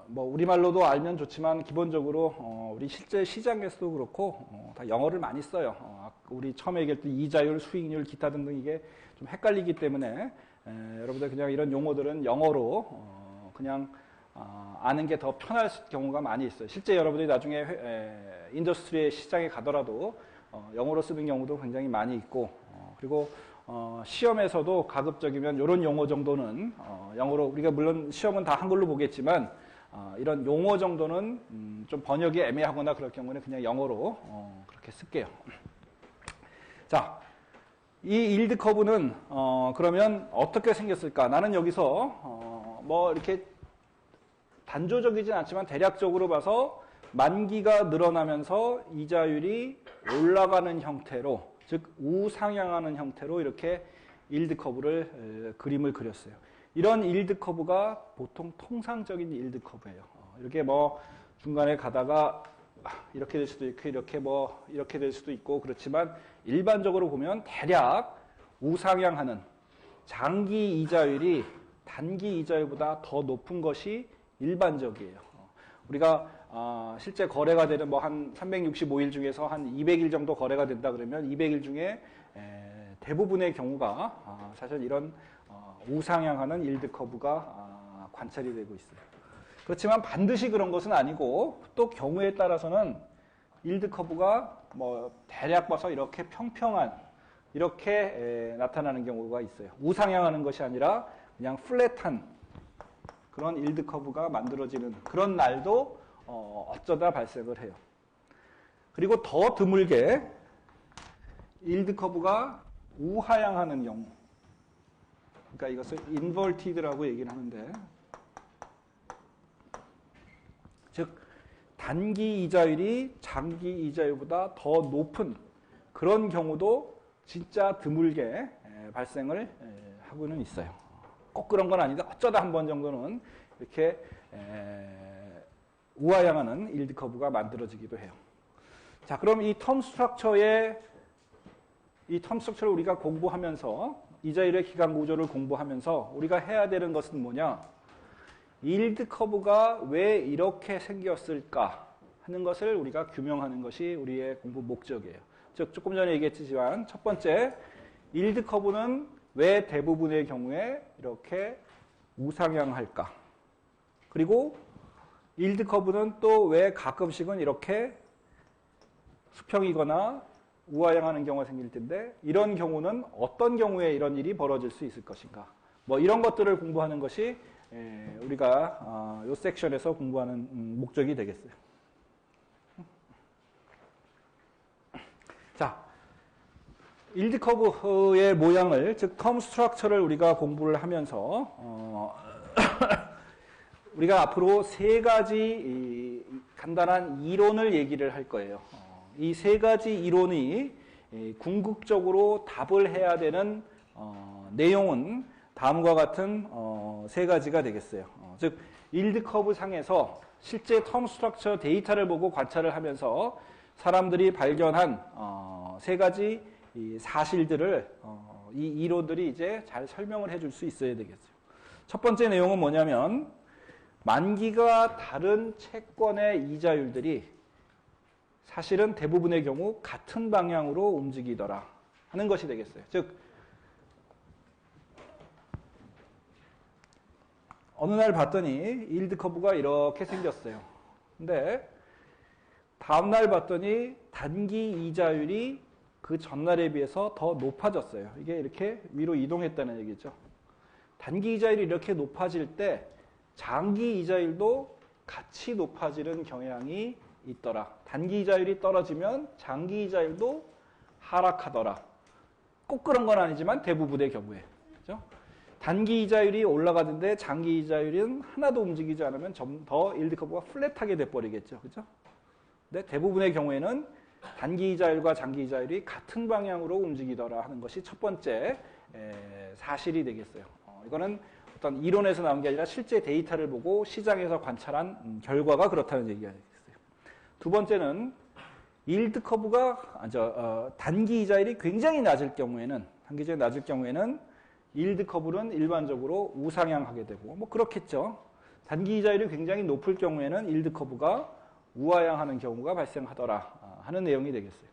뭐 우리말로도 알면 좋지만 기본적으로 우리 실제 시장에서도 그렇고 다 영어를 많이 써요. 우리 처음에 얘기할 때 이자율, 수익률, 기타 등등 이게 좀 헷갈리기 때문에 여러분들 그냥 이런 용어들은 영어로 그냥 아는 게 더 편할 경우가 많이 있어요. 실제 여러분들이 나중에 인더스트리의 시장에 가더라도 영어로 쓰는 경우도 굉장히 많이 있고 그리고 시험에서도 가급적이면 이런 용어 정도는 영어로 우리가 물론 시험은 다 한글로 보겠지만 이런 용어 정도는 좀 번역이 애매하거나 그럴 경우는 그냥 영어로 그렇게 쓸게요. 자, 이 일드 커브는 그러면 어떻게 생겼을까? 나는 여기서 뭐 이렇게 단조적이진 않지만 대략적으로 봐서 만기가 늘어나면서 이자율이 올라가는 형태로 즉 우상향하는 형태로 이렇게 일드 커브를 그림을 그렸어요. 이런 일드 커브가 보통 통상적인 일드 커브예요. 이렇게 뭐 중간에 가다가 이렇게 될 수도 있고 이렇게 될 수도 있고 그렇지만 일반적으로 보면 대략 우상향하는 장기 이자율이 단기 이자율보다 더 높은 것이 일반적이에요. 우리가 실제 거래가 되는 뭐 한 365일 중에서 한 200일 정도 거래가 된다 그러면 200일 중에 대부분의 경우가 사실 이런 우상향하는 일드 커브가 관찰이 되고 있어요. 그렇지만 반드시 그런 것은 아니고 또 경우에 따라서는 일드 커브가 뭐 대략 봐서 이렇게 평평한 이렇게 나타나는 경우가 있어요. 우상향하는 것이 아니라 그냥 플랫한 그런 일드 커브가 만들어지는 그런 날도 어쩌다 발생을 해요. 그리고 더 드물게 일드 커브가 우하향하는 경우, 그러니까 이것을 인버티드라고 얘기를 하는데, 즉 단기 이자율이 장기 이자율보다 더 높은 그런 경우도 진짜 드물게 발생을 하고는 있어요. 꼭 그런 건 아닌데 어쩌다 한 번 정도는 이렇게 우하향하는 일드 커브가 만들어지기도 해요. 자, 그럼 이 텀 스트럭처를 우리가 공부하면서 이자율의 기간 구조를 공부하면서 우리가 해야 되는 것은 뭐냐? 일드 커브가 왜 이렇게 생겼을까 하는 것을 우리가 규명하는 것이 우리의 공부 목적이에요. 즉 조금 전에 얘기했지만 첫 번째, 일드 커브는 왜 대부분의 경우에 이렇게 우상향할까? 그리고 일드 커브는 또 왜 가끔씩은 이렇게 수평이거나 우하향하는 경우가 생길 텐데 이런 경우는 어떤 경우에 이런 일이 벌어질 수 있을 것인가? 뭐 이런 것들을 공부하는 것이 우리가 이 섹션에서 공부하는 목적이 되겠어요. 자, 일드 커브의 모양을, 즉 텀 스트럭처를 우리가 공부를 하면서 우리가 앞으로 세 가지 간단한 이론을 얘기를 할 거예요. 이 세 가지 이론이 궁극적으로 답을 해야 되는 내용은 다음과 같은 세 가지가 되겠어요. 즉 일드 커브 상에서 실제 텀 스트럭처 데이터를 보고 관찰을 하면서 사람들이 발견한 세 가지 이 사실들을 이 이론들이 이제 잘 설명을 해줄 수 있어야 되겠어요. 첫 번째 내용은 뭐냐면 만기가 다른 채권의 이자율들이 사실은 대부분의 경우 같은 방향으로 움직이더라 하는 것이 되겠어요. 즉 어느 날 봤더니 일드 커브가 이렇게 생겼어요. 근데 다음 날 봤더니 단기 이자율이 그 전날에 비해서 더 높아졌어요. 이게 이렇게 위로 이동했다는 얘기죠. 단기 이자율이 이렇게 높아질 때 장기 이자율도 같이 높아지는 경향이 있더라. 단기 이자율이 떨어지면 장기 이자율도 하락하더라. 꼭 그런 건 아니지만 대부분의 경우에. 그렇죠? 단기 이자율이 올라가는데 장기 이자율은 하나도 움직이지 않으면 좀 더 일드 커브가 플랫하게 돼버리겠죠. 그렇죠? 근데 대부분의 경우에는 단기 이자율과 장기 이자율이 같은 방향으로 움직이더라 하는 것이 첫 번째 사실이 되겠어요. 이거는 어떤 이론에서 나온 게 아니라 실제 데이터를 보고 시장에서 관찰한 결과가 그렇다는 얘기가 되겠어요. 두 번째는 일드 커브가 단기 이자율이 굉장히 낮을 경우에는 일드 커브는 일반적으로 우상향하게 되고 뭐 그렇겠죠. 단기 이자율이 굉장히 높을 경우에는 일드 커브가 우하향하는 경우가 발생하더라 하는 내용이 되겠어요.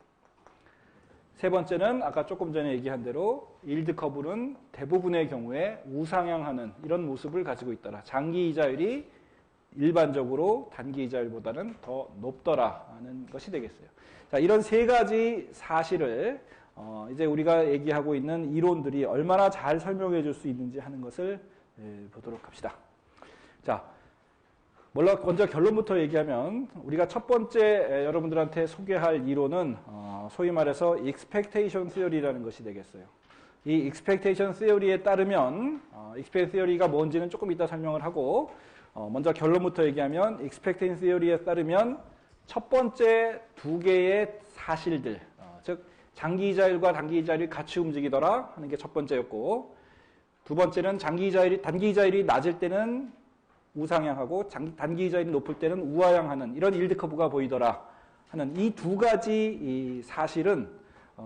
세 번째는 아까 조금 전에 얘기한 대로 일드 커브는 대부분의 경우에 우상향하는 이런 모습을 가지고 있더라. 장기 이자율이 일반적으로 단기 이자율보다는 더 높더라 하는 것이 되겠어요. 자, 이런 세 가지 사실을 이제 우리가 얘기하고 있는 이론들이 얼마나 잘 설명해 줄 수 있는지 하는 것을 보도록 합시다. 자, 먼저 결론부터 얘기하면 우리가 첫 번째 여러분들한테 소개할 이론은 소위 말해서 expectation theory라는 것이 되겠어요. 이 expectation theory에 따르면 expectation theory가 뭔지는 조금 이따 설명을 하고 먼저 결론부터 얘기하면 expectation theory에 따르면 첫 번째 두 개의 사실들, 즉 장기 이자율과 단기 이자율이 같이 움직이더라 하는 게 첫 번째였고, 두 번째는 단기 이자율이 낮을 때는 우상향하고 단기 이자율이 높을 때는 우하향하는 이런 일드 커브가 보이더라 하는 이 두 가지 이 사실은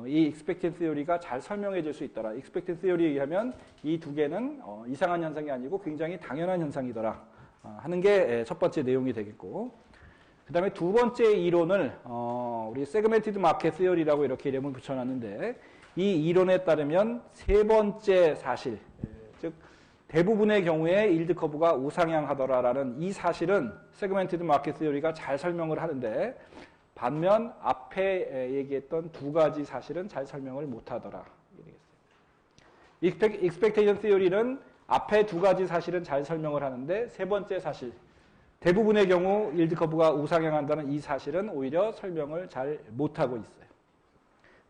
이 expected theory가 잘 설명해 줄 수 있더라. expected theory에 의하면 이 두 개는 이상한 현상이 아니고 굉장히 당연한 현상이더라 하는 게 첫 번째 내용이 되겠고, 그 다음에 두 번째 이론을 우리 segmented market theory라고 이렇게 이름을 붙여놨는데, 이 이론에 따르면 세 번째 사실, 즉 대부분의 경우에 일드 커브가 우상향하더라라는 이 사실은 segmented market theory가 잘 설명을 하는데, 반면 앞에 얘기했던 두 가지 사실은 잘 설명을 못하더라. expectation theory는 앞에 두 가지 사실은 잘 설명을 하는데, 세 번째 사실, 대부분의 경우 일드 커브가 우상향한다는 이 사실은 오히려 설명을 잘 못하고 있어요.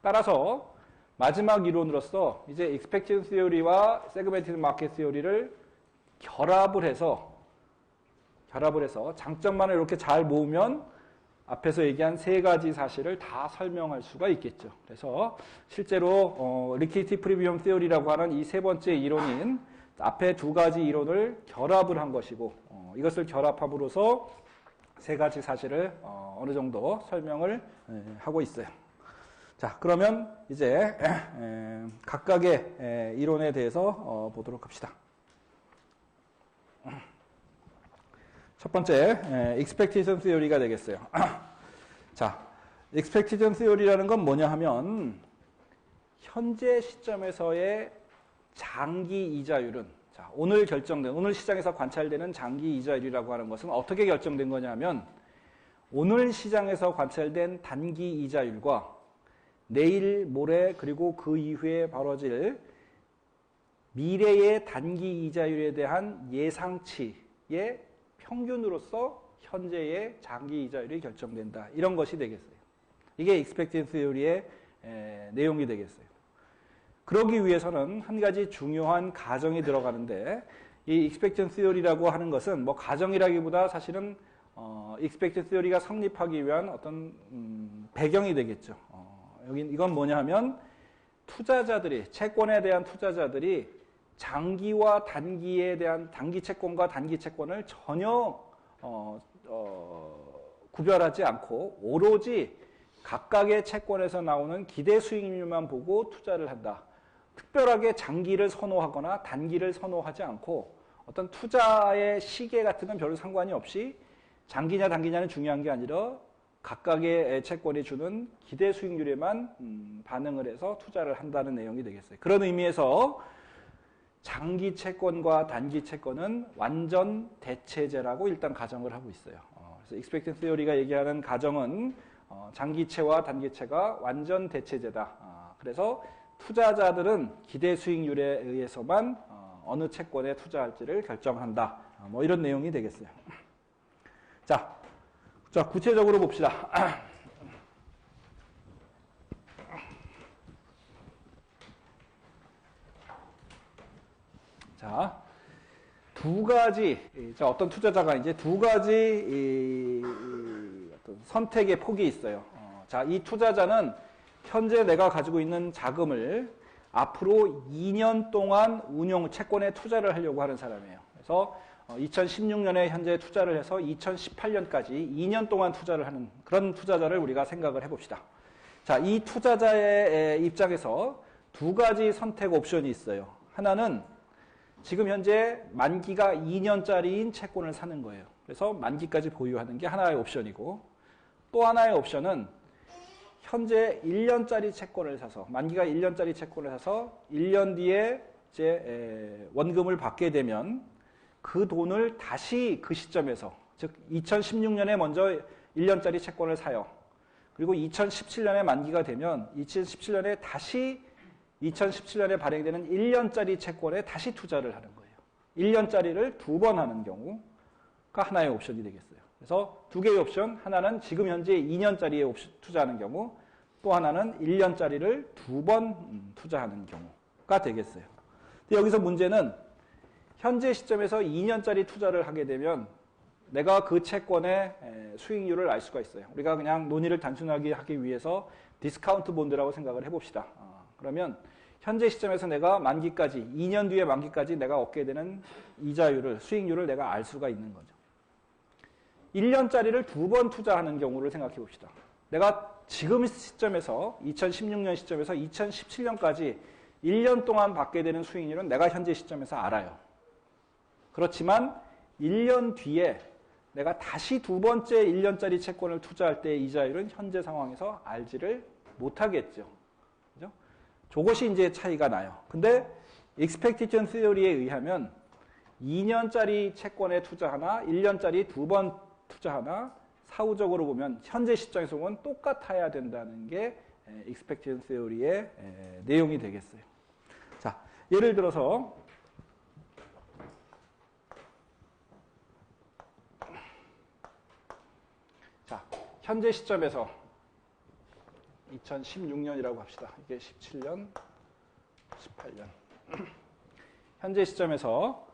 따라서 마지막 이론으로서 이제 expectation theory와 segmented market theory를 결합을 해서 장점만을 이렇게 잘 모으면 앞에서 얘기한 세 가지 사실을 다 설명할 수가 있겠죠. 그래서 실제로 리퀴디티 프리미엄 theory라고 하는 이 세 번째 이론인 앞에 두 가지 이론을 결합을 한 것이고, 이것을 결합함으로써 세 가지 사실을 어느 정도 설명을 하고 있어요. 자, 그러면 이제 각각의 이론에 대해서 보도록 합시다. 첫 번째, expectation theory가 되겠어요. 자, expectation theory라는 건 뭐냐 하면, 현재 시점에서의 장기 이자율은, 자, 오늘 시장에서 관찰되는 장기 이자율이라고 하는 것은 어떻게 결정된 거냐면, 오늘 시장에서 관찰된 단기 이자율과 내일, 모레, 그리고 그 이후에 벌어질 미래의 단기 이자율에 대한 예상치의 평균으로서 현재의 장기 이자율이 결정된다. 이런 것이 되겠어요. 이게 expected theory의 내용이 되겠어요. 그러기 위해서는 한 가지 중요한 가정이 들어가는데, 이 expected theory라고 하는 것은 뭐 가정이라기보다 사실은 expected theory가 성립하기 위한 어떤 배경이 되겠죠. 이건 뭐냐 하면, 채권에 대한 투자자들이 장기와 단기에 대한 단기 채권과 단기 채권을 전혀 구별하지 않고 오로지 각각의 채권에서 나오는 기대 수익률만 보고 투자를 한다. 특별하게 장기를 선호하거나 단기를 선호하지 않고 어떤 투자의 시계 같은 건 별로 상관이 없이 장기냐 단기냐는 중요한 게 아니라 각각의 채권이 주는 기대 수익률에만 반응을 해서 투자를 한다는 내용이 되겠어요. 그런 의미에서 장기 채권과 단기 채권은 완전 대체제라고 일단 가정을 하고 있어요. 그래서 expected theory가 얘기하는 가정은 장기채와 단기채가 완전 대체제다. 그래서 투자자들은 기대 수익률에 의해서만 어느 채권에 투자할지를 결정한다. 뭐 이런 내용이 되겠어요. 자, 구체적으로 봅시다. 자, 두 가지, 어떤 투자자가 이제 두 가지 어떤 선택의 폭이 있어요. 자, 이 투자자는 현재 내가 가지고 있는 자금을 앞으로 2년 동안 채권에 투자를 하려고 하는 사람이에요. 그래서 2016년에 현재 투자를 해서 2018년까지 2년 동안 투자를 하는 그런 투자자를 우리가 생각을 해봅시다. 자, 이 투자자의 입장에서 두 가지 선택 옵션이 있어요. 하나는 지금 현재 만기가 2년짜리인 채권을 사는 거예요. 그래서 만기까지 보유하는 게 하나의 옵션이고, 또 하나의 옵션은 현재 1년짜리 채권을 사서, 만기가 1년짜리 채권을 사서 1년 뒤에 이제 원금을 받게 되면 그 돈을 다시 그 시점에서, 즉 2016년에 먼저 1년짜리 채권을 사요. 그리고 2017년에 만기가 되면 2017년에 다시 2017년에 발행되는 1년짜리 채권에 다시 투자를 하는 거예요. 1년짜리를 두 번 하는 경우가 하나의 옵션이 되겠어요. 그래서 두 개의 옵션, 하나는 지금 현재 2년짜리에 투자하는 경우, 또 하나는 1년짜리를 두 번 투자하는 경우가 되겠어요. 근데 여기서 문제는 현재 시점에서 2년짜리 투자를 하게 되면 내가 그 채권의 수익률을 알 수가 있어요. 우리가 그냥 논의를 단순하게 하기 위해서 디스카운트 본드라고 생각을 해봅시다. 그러면 현재 시점에서 내가 만기까지 2년 뒤에 만기까지 내가 얻게 되는 이자율을 수익률을 내가 알 수가 있는 거죠. 1년짜리를 2번 투자하는 경우를 생각해 봅시다. 내가 지금 시점에서 2016년 시점에서 2017년까지 1년 동안 받게 되는 수익률은 내가 현재 시점에서 알아요. 그렇지만 1년 뒤에 내가 다시 두 번째 1년짜리 채권을 투자할 때의 이자율은 현재 상황에서 알지를 못하겠죠. 그죠? 저것이 이제 차이가 나요. 근데 expectation theory에 의하면 2년짜리 채권에 투자하나 1년짜리 2번 투자하나 사후적으로 보면 현재 시점에서 보면 똑같아야 된다는 게 expectation theory의 내용이 되겠어요. 자, 예를 들어서 자, 현재 시점에서 2016년이라고 합시다. 이게 17년, 18년. 현재 시점에서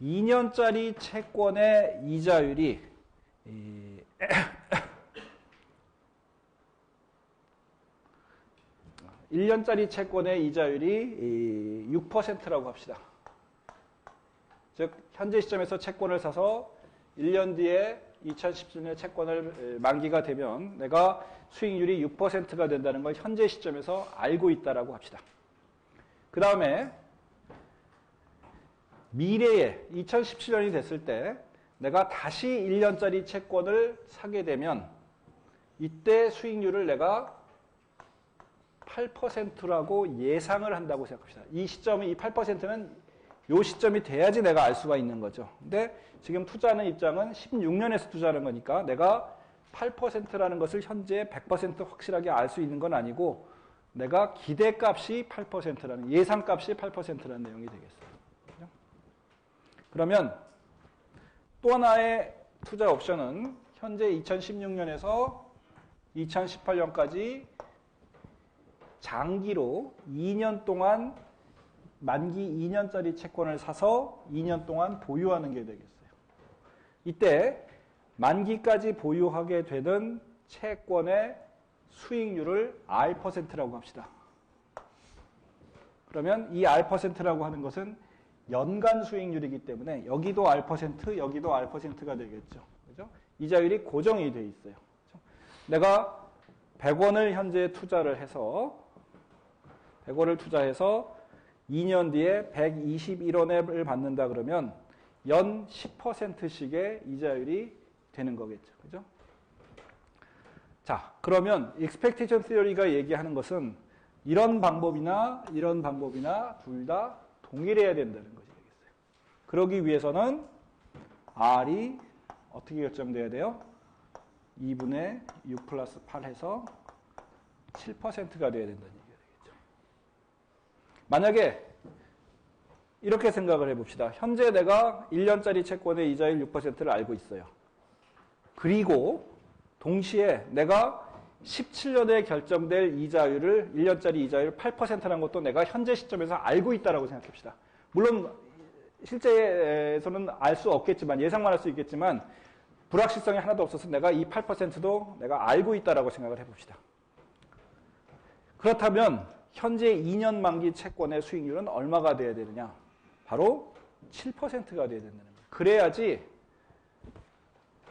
2년짜리 채권의 이자율이 1년짜리 채권의 이자율이 6%라고 합시다. 즉 현재 시점에서 채권을 사서 1년 뒤에 2017년에 채권을 만기가 되면 내가 수익률이 6%가 된다는 걸 현재 시점에서 알고 있다라고 합시다. 그 다음에 미래에 2017년이 됐을 때 내가 다시 1년짜리 채권을 사게 되면 이때 수익률을 내가 8%라고 예상을 한다고 생각합시다. 이 시점이, 이 8%는 이 시점이 돼야지 내가 알 수가 있는 거죠. 근데 지금 투자하는 입장은 16년에서 투자하는 거니까 내가 8%라는 것을 현재 100% 확실하게 알 수 있는 건 아니고 내가 기대값이 8%라는, 예상값이 8%라는 내용이 되겠어요. 그러면 또 하나의 투자 옵션은 현재 2016년에서 2018년까지 장기로 2년 동안 만기 2년짜리 채권을 사서 2년 동안 보유하는 게 되겠어요. 이때 만기까지 보유하게 되는 채권의 수익률을 R%라고 합시다. 그러면 이 R%라고 하는 것은 연간 수익률이기 때문에 여기도 R%, 여기도 R%가 되겠죠. 그죠? 이자율이 고정이 돼 있어요. 그죠? 내가 100원을 현재 투자를 해서 100원을 투자해서 2년 뒤에 121원을 받는다 그러면 연 10%씩의 이자율이 되는 거겠죠. 그죠? 자, 그러면 expectation theory가 얘기하는 것은 이런 방법이나 둘 다 동일해야 된다는 것이 되겠어요. 그러기 위해서는 R이 어떻게 결정돼야 돼요? 2분의 6 플러스 8 해서 7%가 돼야 된다는 얘기가 되겠죠. 만약에 이렇게 생각을 해봅시다. 현재 내가 1년짜리 채권의 이자율 6%를 알고 있어요. 그리고 동시에 내가 17년에 결정될 이자율을 1년짜리 이자율 8%라는 것도 내가 현재 시점에서 알고 있다라고 생각합시다. 물론 실제에서는 알 수 없겠지만 예상만 할 수 있겠지만 불확실성이 하나도 없어서 내가 이 8%도 내가 알고 있다라고 생각을 해봅시다. 그렇다면 현재 2년 만기 채권의 수익률은 얼마가 돼야 되느냐? 바로 7%가 돼야 된다는 거예요. 그래야지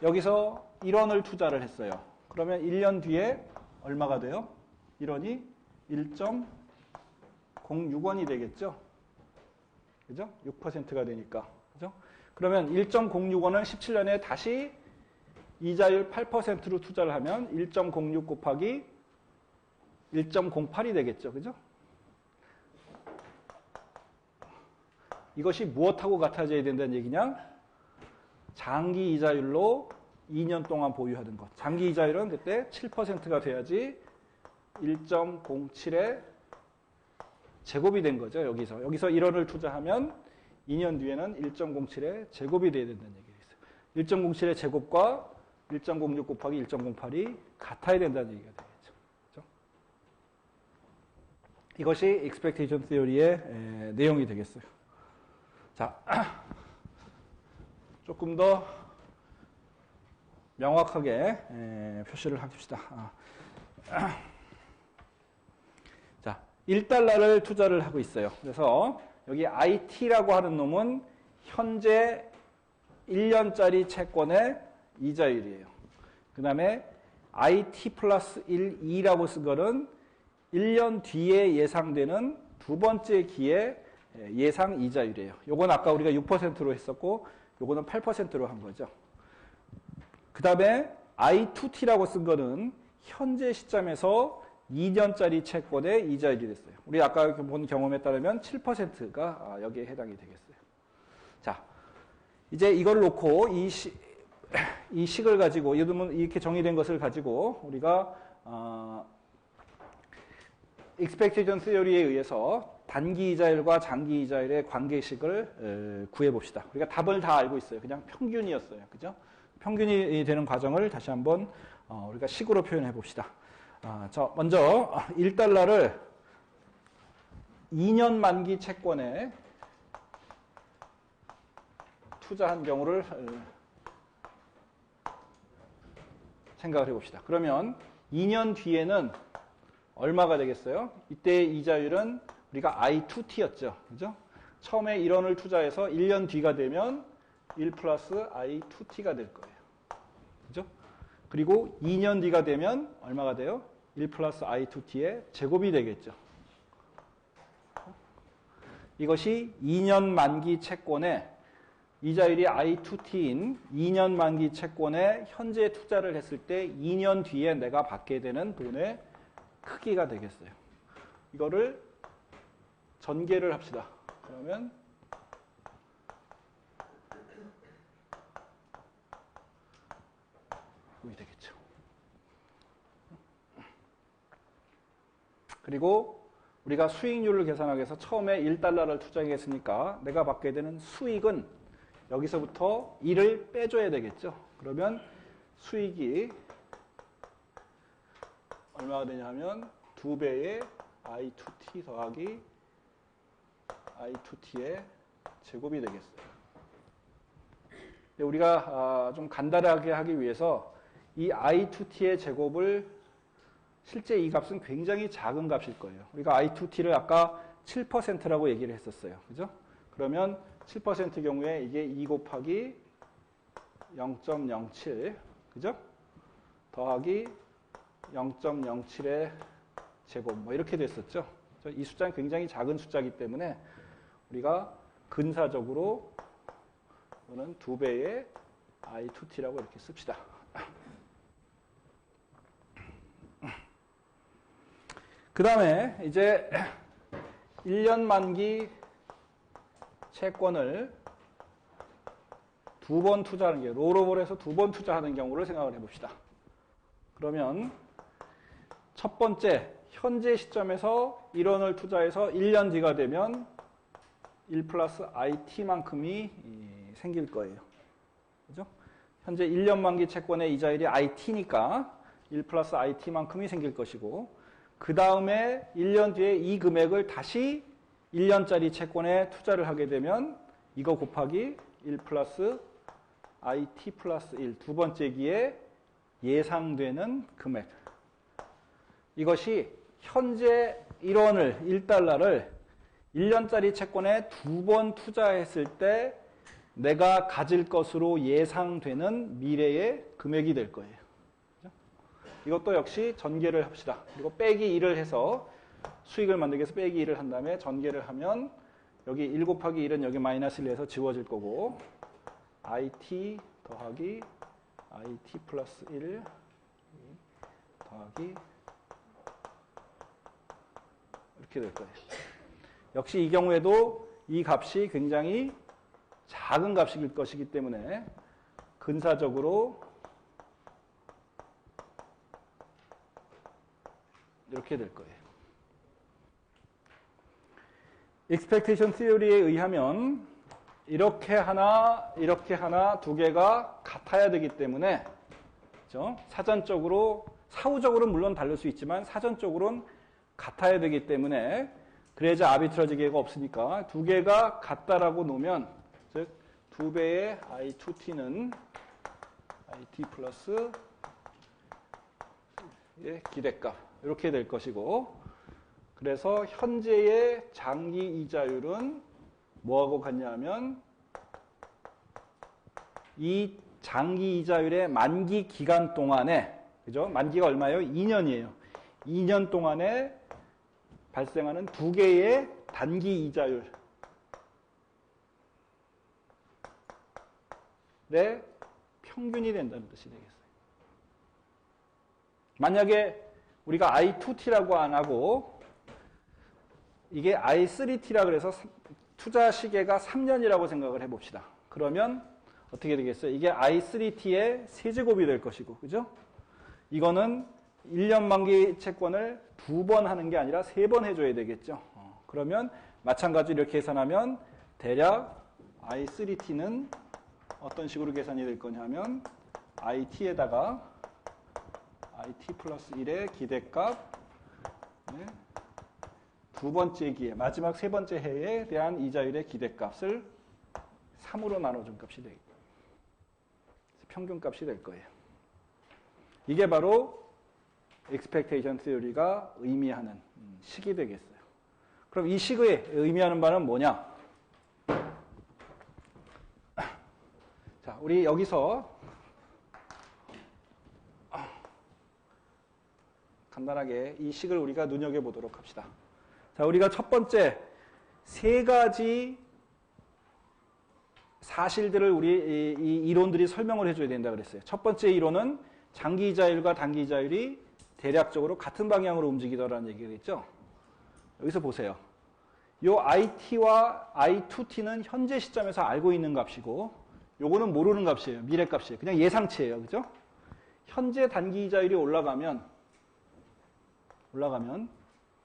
여기서 1원을 투자를 했어요. 그러면 1년 뒤에 얼마가 돼요? 1원이 1.06원이 되겠죠? 그죠? 6%가 되니까. 그죠? 그러면 1.06원을 17년에 다시 이자율 8%로 투자를 하면 1.06 곱하기 1.08이 되겠죠. 그죠? 이것이 무엇하고 같아져야 된다는 얘기냐? 장기 이자율로 2년 동안 보유하는 것. 장기 이자율은 그때 7%가 돼야지 1.07의 제곱이 된 거죠. 여기서 1원을 투자하면 2년 뒤에는 1.07의 제곱이 돼야 된다는 얘기가 있어요. 1.07의 제곱과 1.06 곱하기 1.08이 같아야 된다는 얘기가 되겠죠. 그렇죠? 이것이 expectation theory의 내용이 되겠어요. 자, 조금 더 명확하게 표시를 합시다. 1달러를 투자를 하고 있어요. 그래서 여기 IT라고 하는 놈은 현재 1년짜리 채권의 이자율이에요. 그 다음에 IT 플러스 1, 2라고 쓴 거는 1년 뒤에 예상되는 두 번째 기의 예상 이자율이에요. 요건 아까 우리가 6%로 했었고 요거는 8%로 한 거죠. 그 다음에 I2T라고 쓴 거는 현재 시점에서 2년짜리 채권의 이자율이 됐어요. 우리 아까 본 경험에 따르면 7%가 여기에 해당이 되겠어요. 자, 이제 이걸 놓고 이 식을 가지고, 이렇게 정의된 것을 가지고 우리가 expectation theory에 의해서 단기 이자율과 장기 이자율의 관계식을 구해봅시다. 우리가 답을 다 알고 있어요. 그냥 평균이었어요. 그죠? 평균이 되는 과정을 다시 한번 우리가 식으로 표현해 봅시다. 먼저 1달러를 2년 만기 채권에 투자한 경우를 생각을 해봅시다. 그러면 2년 뒤에는 얼마가 되겠어요? 이때의 이자율은 우리가 I2T였죠. 그죠? 처음에 1원을 투자해서 1년 뒤가 되면 1 플러스 I2T가 될 거예요. 그죠? 그리고 2년 뒤가 되면 얼마가 돼요? 1 플러스 I2T의 제곱이 되겠죠. 이것이 2년 만기 채권의 이자율이 I2T인 2년 만기 채권에 현재 투자를 했을 때 2년 뒤에 내가 받게 되는 돈의 크기가 되겠어요. 이거를 전개를 합시다. 그러면 이게 되겠죠. 그리고 우리가 수익률을 계산하기 위해서 처음에 1달러를 투자했으니까 내가 받게 되는 수익은 여기서부터 1을 빼줘야 되겠죠. 그러면 수익이 얼마가 되냐면 2배의 I2T 더하기 I2T의 제곱이 되겠어요. 우리가 좀 간단하게 하기 위해서 이 I2T의 제곱을 실제 이 값은 굉장히 작은 값일 거예요. 우리가 I2T를 아까 7%라고 얘기를 했었어요. 그죠? 그러면 7% 경우에 이게 2 곱하기 0.07, 그죠? 더하기 0.07의 제곱, 뭐 이렇게 됐었죠. 이 숫자는 굉장히 작은 숫자이기 때문에 우리가 근사적으로 이거는 2배의 I2T라고 이렇게 씁시다. 그 다음에 이제 1년 만기 채권을 2번 투자하는 게, 롤오버를 해서 2번 투자하는 경우를 생각을 해봅시다. 그러면 첫 번째, 현재 시점에서 1원을 투자해서 1년 뒤가 되면 1 플러스 IT만큼이 생길 거예요. 그죠? 현재 1년 만기 채권의 이자율이 IT니까 1 플러스 IT만큼이 생길 것이고, 그 다음에 1년 뒤에 이 금액을 다시 1년짜리 채권에 투자를 하게 되면 이거 곱하기 1 플러스 IT 플러스 1, 두 번째 기에 예상되는 금액. 이것이 현재 1달러를 1년짜리 채권에 2번 투자했을 때 내가 가질 것으로 예상되는 미래의 금액이 될 거예요. 이것도 역시 전개를 합시다. 그리고 빼기 1을 해서 수익을 만들기 위해서 빼기 1을 한 다음에 전개를 하면 여기 1 곱하기 1은 여기 마이너스 1을 해서 지워질 거고 IT 더하기 IT 플러스 1 더하기 이렇게 될 거예요. 역시 이 경우에도 이 값이 굉장히 작은 값일 것이기 때문에 근사적으로 이렇게 될 거예요. expectation theory에 의하면 이렇게 하나 두 개가 같아야 되기 때문에 그렇죠? 사후적으로는 물론 다를 수 있지만 사전적으로는 같아야 되기 때문에 그래야지 아비트러지 계가 없으니까 두 개가 같다라고 놓으면 즉 2배의 I2T는 IT 플러스 의 기대값 이렇게 될 것이고 그래서 현재의 장기 이자율은 뭐하고 같냐 하면 이 장기 이자율의 만기 기간 동안에, 그죠? 만기가 얼마예요? 2년이에요. 2년 동안에 발생하는 두 개의 단기 이자율의 평균이 된다는 뜻이 되겠어요. 만약에 우리가 I2T라고 안 하고 이게 I3T라 그래서 투자 시계가 3년이라고 생각을 해봅시다. 그러면 어떻게 되겠어요? 이게 I3T의 세제곱이 될 것이고, 그죠? 이거는 1년 만기 채권을 2번 하는 게 아니라 3번 해줘야 되겠죠. 그러면 마찬가지로 이렇게 계산하면 대략 I3T는 어떤 식으로 계산이 될 거냐면 IT에다가 IT 플러스 1의 기대값, 네, 두 번째 기회, 마지막 세 번째 해에 대한 이자율의 기대값을 3으로 나눠준 값이 되겠죠. 평균값이 될 거예요. 이게 바로 expectation theory가 의미하는 식이 되겠어요. 그럼 이 식의 의미하는 바는 뭐냐? 자, 우리 여기서 간단하게 이 식을 우리가 눈여겨보도록 합시다. 자, 우리가 첫 번째 세 가지 사실들을 우리 이 이론들이 설명을 해줘야 된다 그랬어요. 첫 번째 이론은 장기 이자율과 단기 이자율이 대략적으로 같은 방향으로 움직이더라는 얘기겠죠. 여기서 보세요. 요 IT와 I2T는 현재 시점에서 알고 있는 값이고 요거는 모르는 값이에요. 미래 값이에요. 그냥 예상치예요. 그죠? 현재 단기 이자율이 올라가면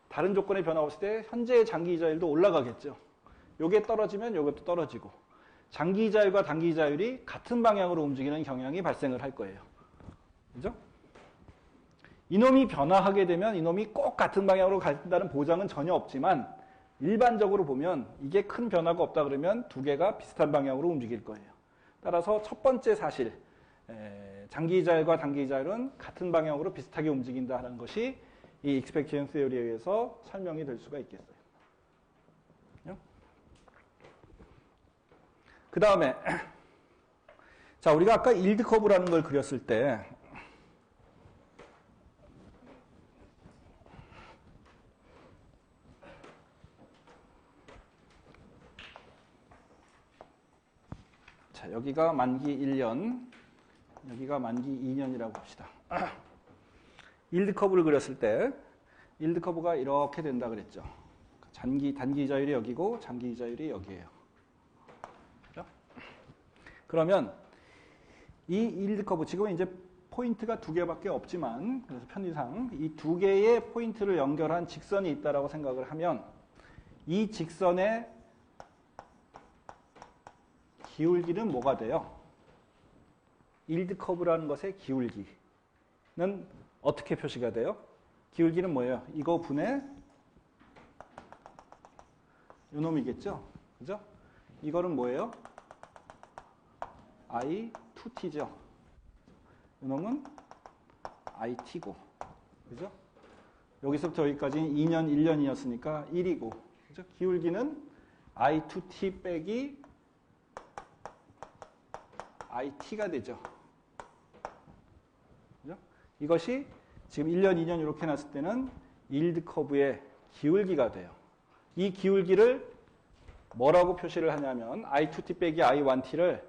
다른 조건의 변화 없을 때 현재의 장기 이자율도 올라가겠죠. 요게 떨어지면 요것도 떨어지고 장기 이자율과 단기 이자율이 같은 방향으로 움직이는 경향이 발생을 할 거예요. 그죠? 이놈이 변화하게 되면 이놈이 꼭 같은 방향으로 간다는 보장은 전혀 없지만 일반적으로 보면 이게 큰 변화가 없다 그러면 두 개가 비슷한 방향으로 움직일 거예요. 따라서 첫 번째 사실, 장기 이자율과 단기 이자율은 같은 방향으로 비슷하게 움직인다는 것이 이 expectation theory에 의해서 설명이 될 수가 있겠어요. 그 다음에 자, 우리가 아까 일드 커브라는 걸 그렸을 때 자, 여기가 만기 1년, 여기가 만기 2년이라고 합시다. 일드 커브를 그렸을 때 일드 커브가 이렇게 된다 그랬죠. 단기 이자율이 여기고 장기 이자율이 여기예요. 그렇죠? 그러면 이 일드 커브 지금은 이제 포인트가 두 개밖에 없지만 그래서 편의상 이 두 개의 포인트를 연결한 직선이 있다라고 생각을 하면 이 직선의 기울기는 뭐가 돼요? 일드 커브라는 것의 기울기는 어떻게 표시가 돼요? 기울기는 뭐예요? 이거 분의 요놈이겠죠? 그죠? 이거는 뭐예요? I2T죠. 요놈은 IT고. 그죠? 여기서부터 여기까지는 2년, 1년이었으니까 1이고. 그죠? 기울기는 I2T 빼기 IT가 되죠. 그죠? 이것이 지금 1년, 2년 이렇게 놨을 때는 일드 커브의 기울기가 돼요. 이 기울기를 뭐라고 표시를 하냐면 I2T 빼기 I1T를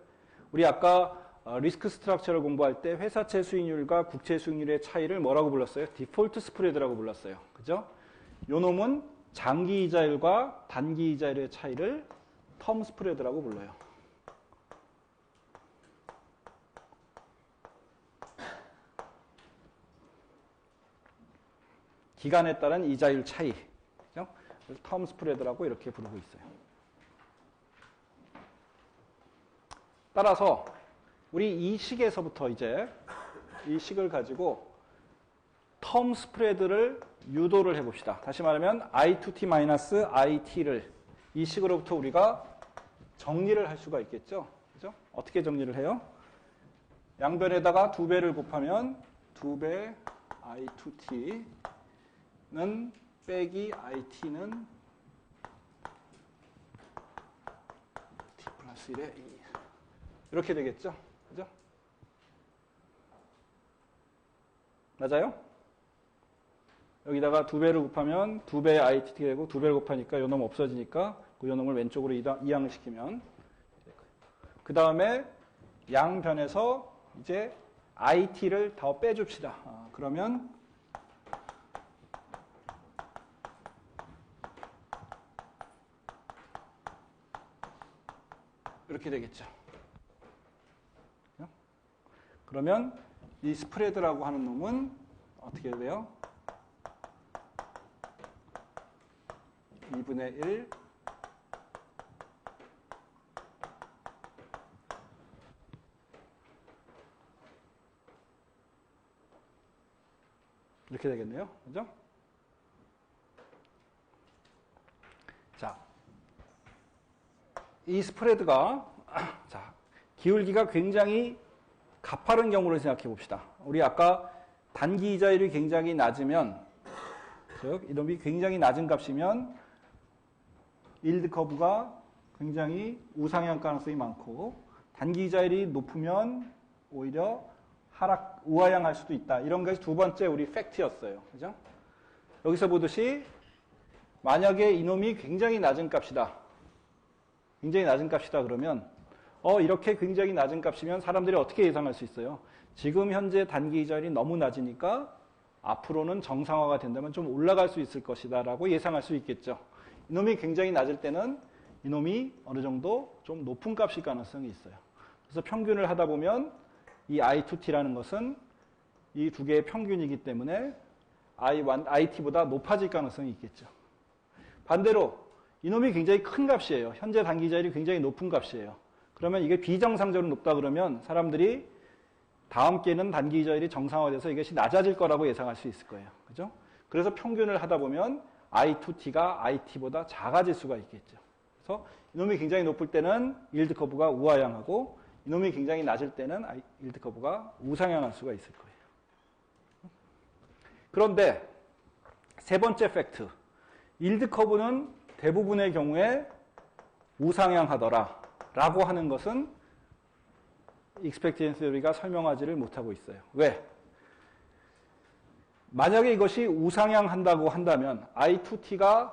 우리 아까 리스크 스트럭처를 공부할 때 회사채 수익률과 국채 수익률의 차이를 뭐라고 불렀어요? 디폴트 스프레드라고 불렀어요. 그죠? 요 놈은 장기 이자율과 단기 이자율의 차이를 텀 스프레드라고 불러요. 기간에 따른 이자율 차이. 그죠? 그래서 텀 스프레드라고 이렇게 부르고 있어요. 따라서 우리 이 식에서부터 이제 이 식을 가지고 텀 스프레드를 유도를 해봅시다. 다시 말하면 I2T-IT를 이 식으로부터 우리가 정리를 할 수가 있겠죠. 그죠? 어떻게 정리를 해요? 양변에다가 2배를 곱하면 2배 I2T는 빼기 it는 t 플러스 1의 2 이렇게 되겠죠? 그죠? 맞아요? 여기다가 2배를 곱하면 2배의 it가 되고 2배를 곱하니까 요 놈 없어지니까 그 요 놈을 왼쪽으로 이항을 시키면 그 다음에 양변에서 이제 it를 더 빼줍시다. 그러면 이렇게 되겠죠. 그러면 이 스프레드라고 하는 놈은 어떻게 돼요? 2분의 1 이렇게 되겠네요. 그죠? 자, 이 스프레드가 자, 기울기가 굉장히 가파른 경우를 생각해 봅시다. 우리 아까 단기 이자율이 굉장히 낮으면, 즉 이놈이 굉장히 낮은 값이면 일드 커브가 굉장히 우상향 가능성이 많고, 단기 이자율이 높으면 오히려 우하향할 수도 있다. 이런 것이 두 번째 우리 팩트였어요. 그죠? 여기서 보듯이 만약에 이놈이 굉장히 낮은 값이다. 굉장히 낮은 값이다 그러면 이렇게 굉장히 낮은 값이면 사람들이 어떻게 예상할 수 있어요? 지금 현재 단기 이자율이 너무 낮으니까 앞으로는 정상화가 된다면 좀 올라갈 수 있을 것이다 라고 예상할 수 있겠죠. 이놈이 굉장히 낮을 때는 이놈이 어느 정도 좀 높은 값일 가능성이 있어요. 그래서 평균을 하다 보면 이 I2T라는 것은 이 두 개의 평균이기 때문에 IT보다 높아질 가능성이 있겠죠. 반대로 이놈이 굉장히 큰 값이에요. 현재 단기 이자율이 굉장히 높은 값이에요. 그러면 이게 비정상적으로 높다 그러면 사람들이 다음 기회는 단기 이자율이 정상화돼서 이것이 낮아질 거라고 예상할 수 있을 거예요. 그죠? 그래서 평균을 하다 보면 I2T가 IT보다 작아질 수가 있겠죠. 그래서 이놈이 굉장히 높을 때는 일드 커브가 우하향하고 이놈이 굉장히 낮을 때는 일드 커브가 우상향할 수가 있을 거예요. 그런데 세 번째 팩트, 일드 커브는 대부분의 경우에 우상향하더라 라고 하는 것은 expectation theory가 설명하지를 못하고 있어요. 왜? 만약에 이것이 우상향한다고 한다면 I2T가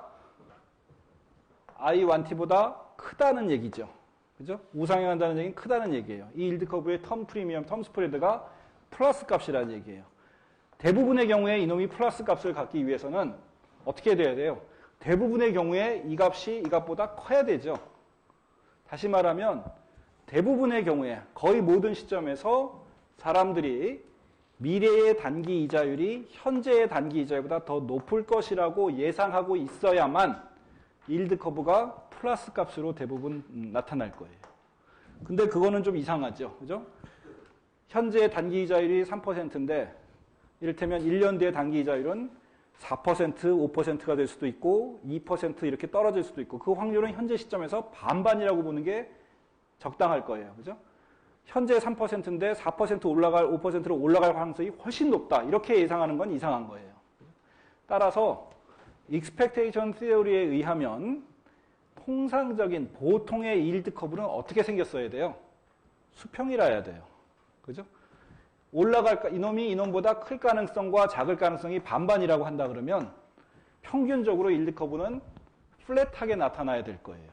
I1T보다 크다는 얘기죠. 그죠? 우상향한다는 얘기는 크다는 얘기예요. 이 일드 커브의 텀 프리미엄, 텀 스프레드가 플러스 값이라는 얘기예요. 대부분의 경우에 이놈이 플러스 값을 갖기 위해서는 어떻게 돼야 돼요? 대부분의 경우에 이 값이 이 값보다 커야 되죠. 다시 말하면 대부분의 경우에 거의 모든 시점에서 사람들이 미래의 단기 이자율이 현재의 단기 이자율보다 더 높을 것이라고 예상하고 있어야만 일드 커브가 플러스 값으로 대부분 나타날 거예요. 근데 그거는 좀 이상하죠. 그죠? 현재 단기 이자율이 3%인데 이를테면 1년 뒤의 단기 이자율은 4%, 5%가 될 수도 있고 2% 이렇게 떨어질 수도 있고 그 확률은 현재 시점에서 반반이라고 보는 게 적당할 거예요. 그죠? 현재 3%인데 4% 올라갈, 5%로 올라갈 가능성이 훨씬 높다. 이렇게 예상하는 건 이상한 거예요. 따라서 expectation theory에 의하면 통상적인 보통의 일드 커브는 어떻게 생겼어야 돼요? 수평이라 해야 돼요. 그죠? 이놈이 이놈보다 클 가능성과 작을 가능성이 반반이라고 한다 그러면 평균적으로 일드 커브는 플랫하게 나타나야 될 거예요.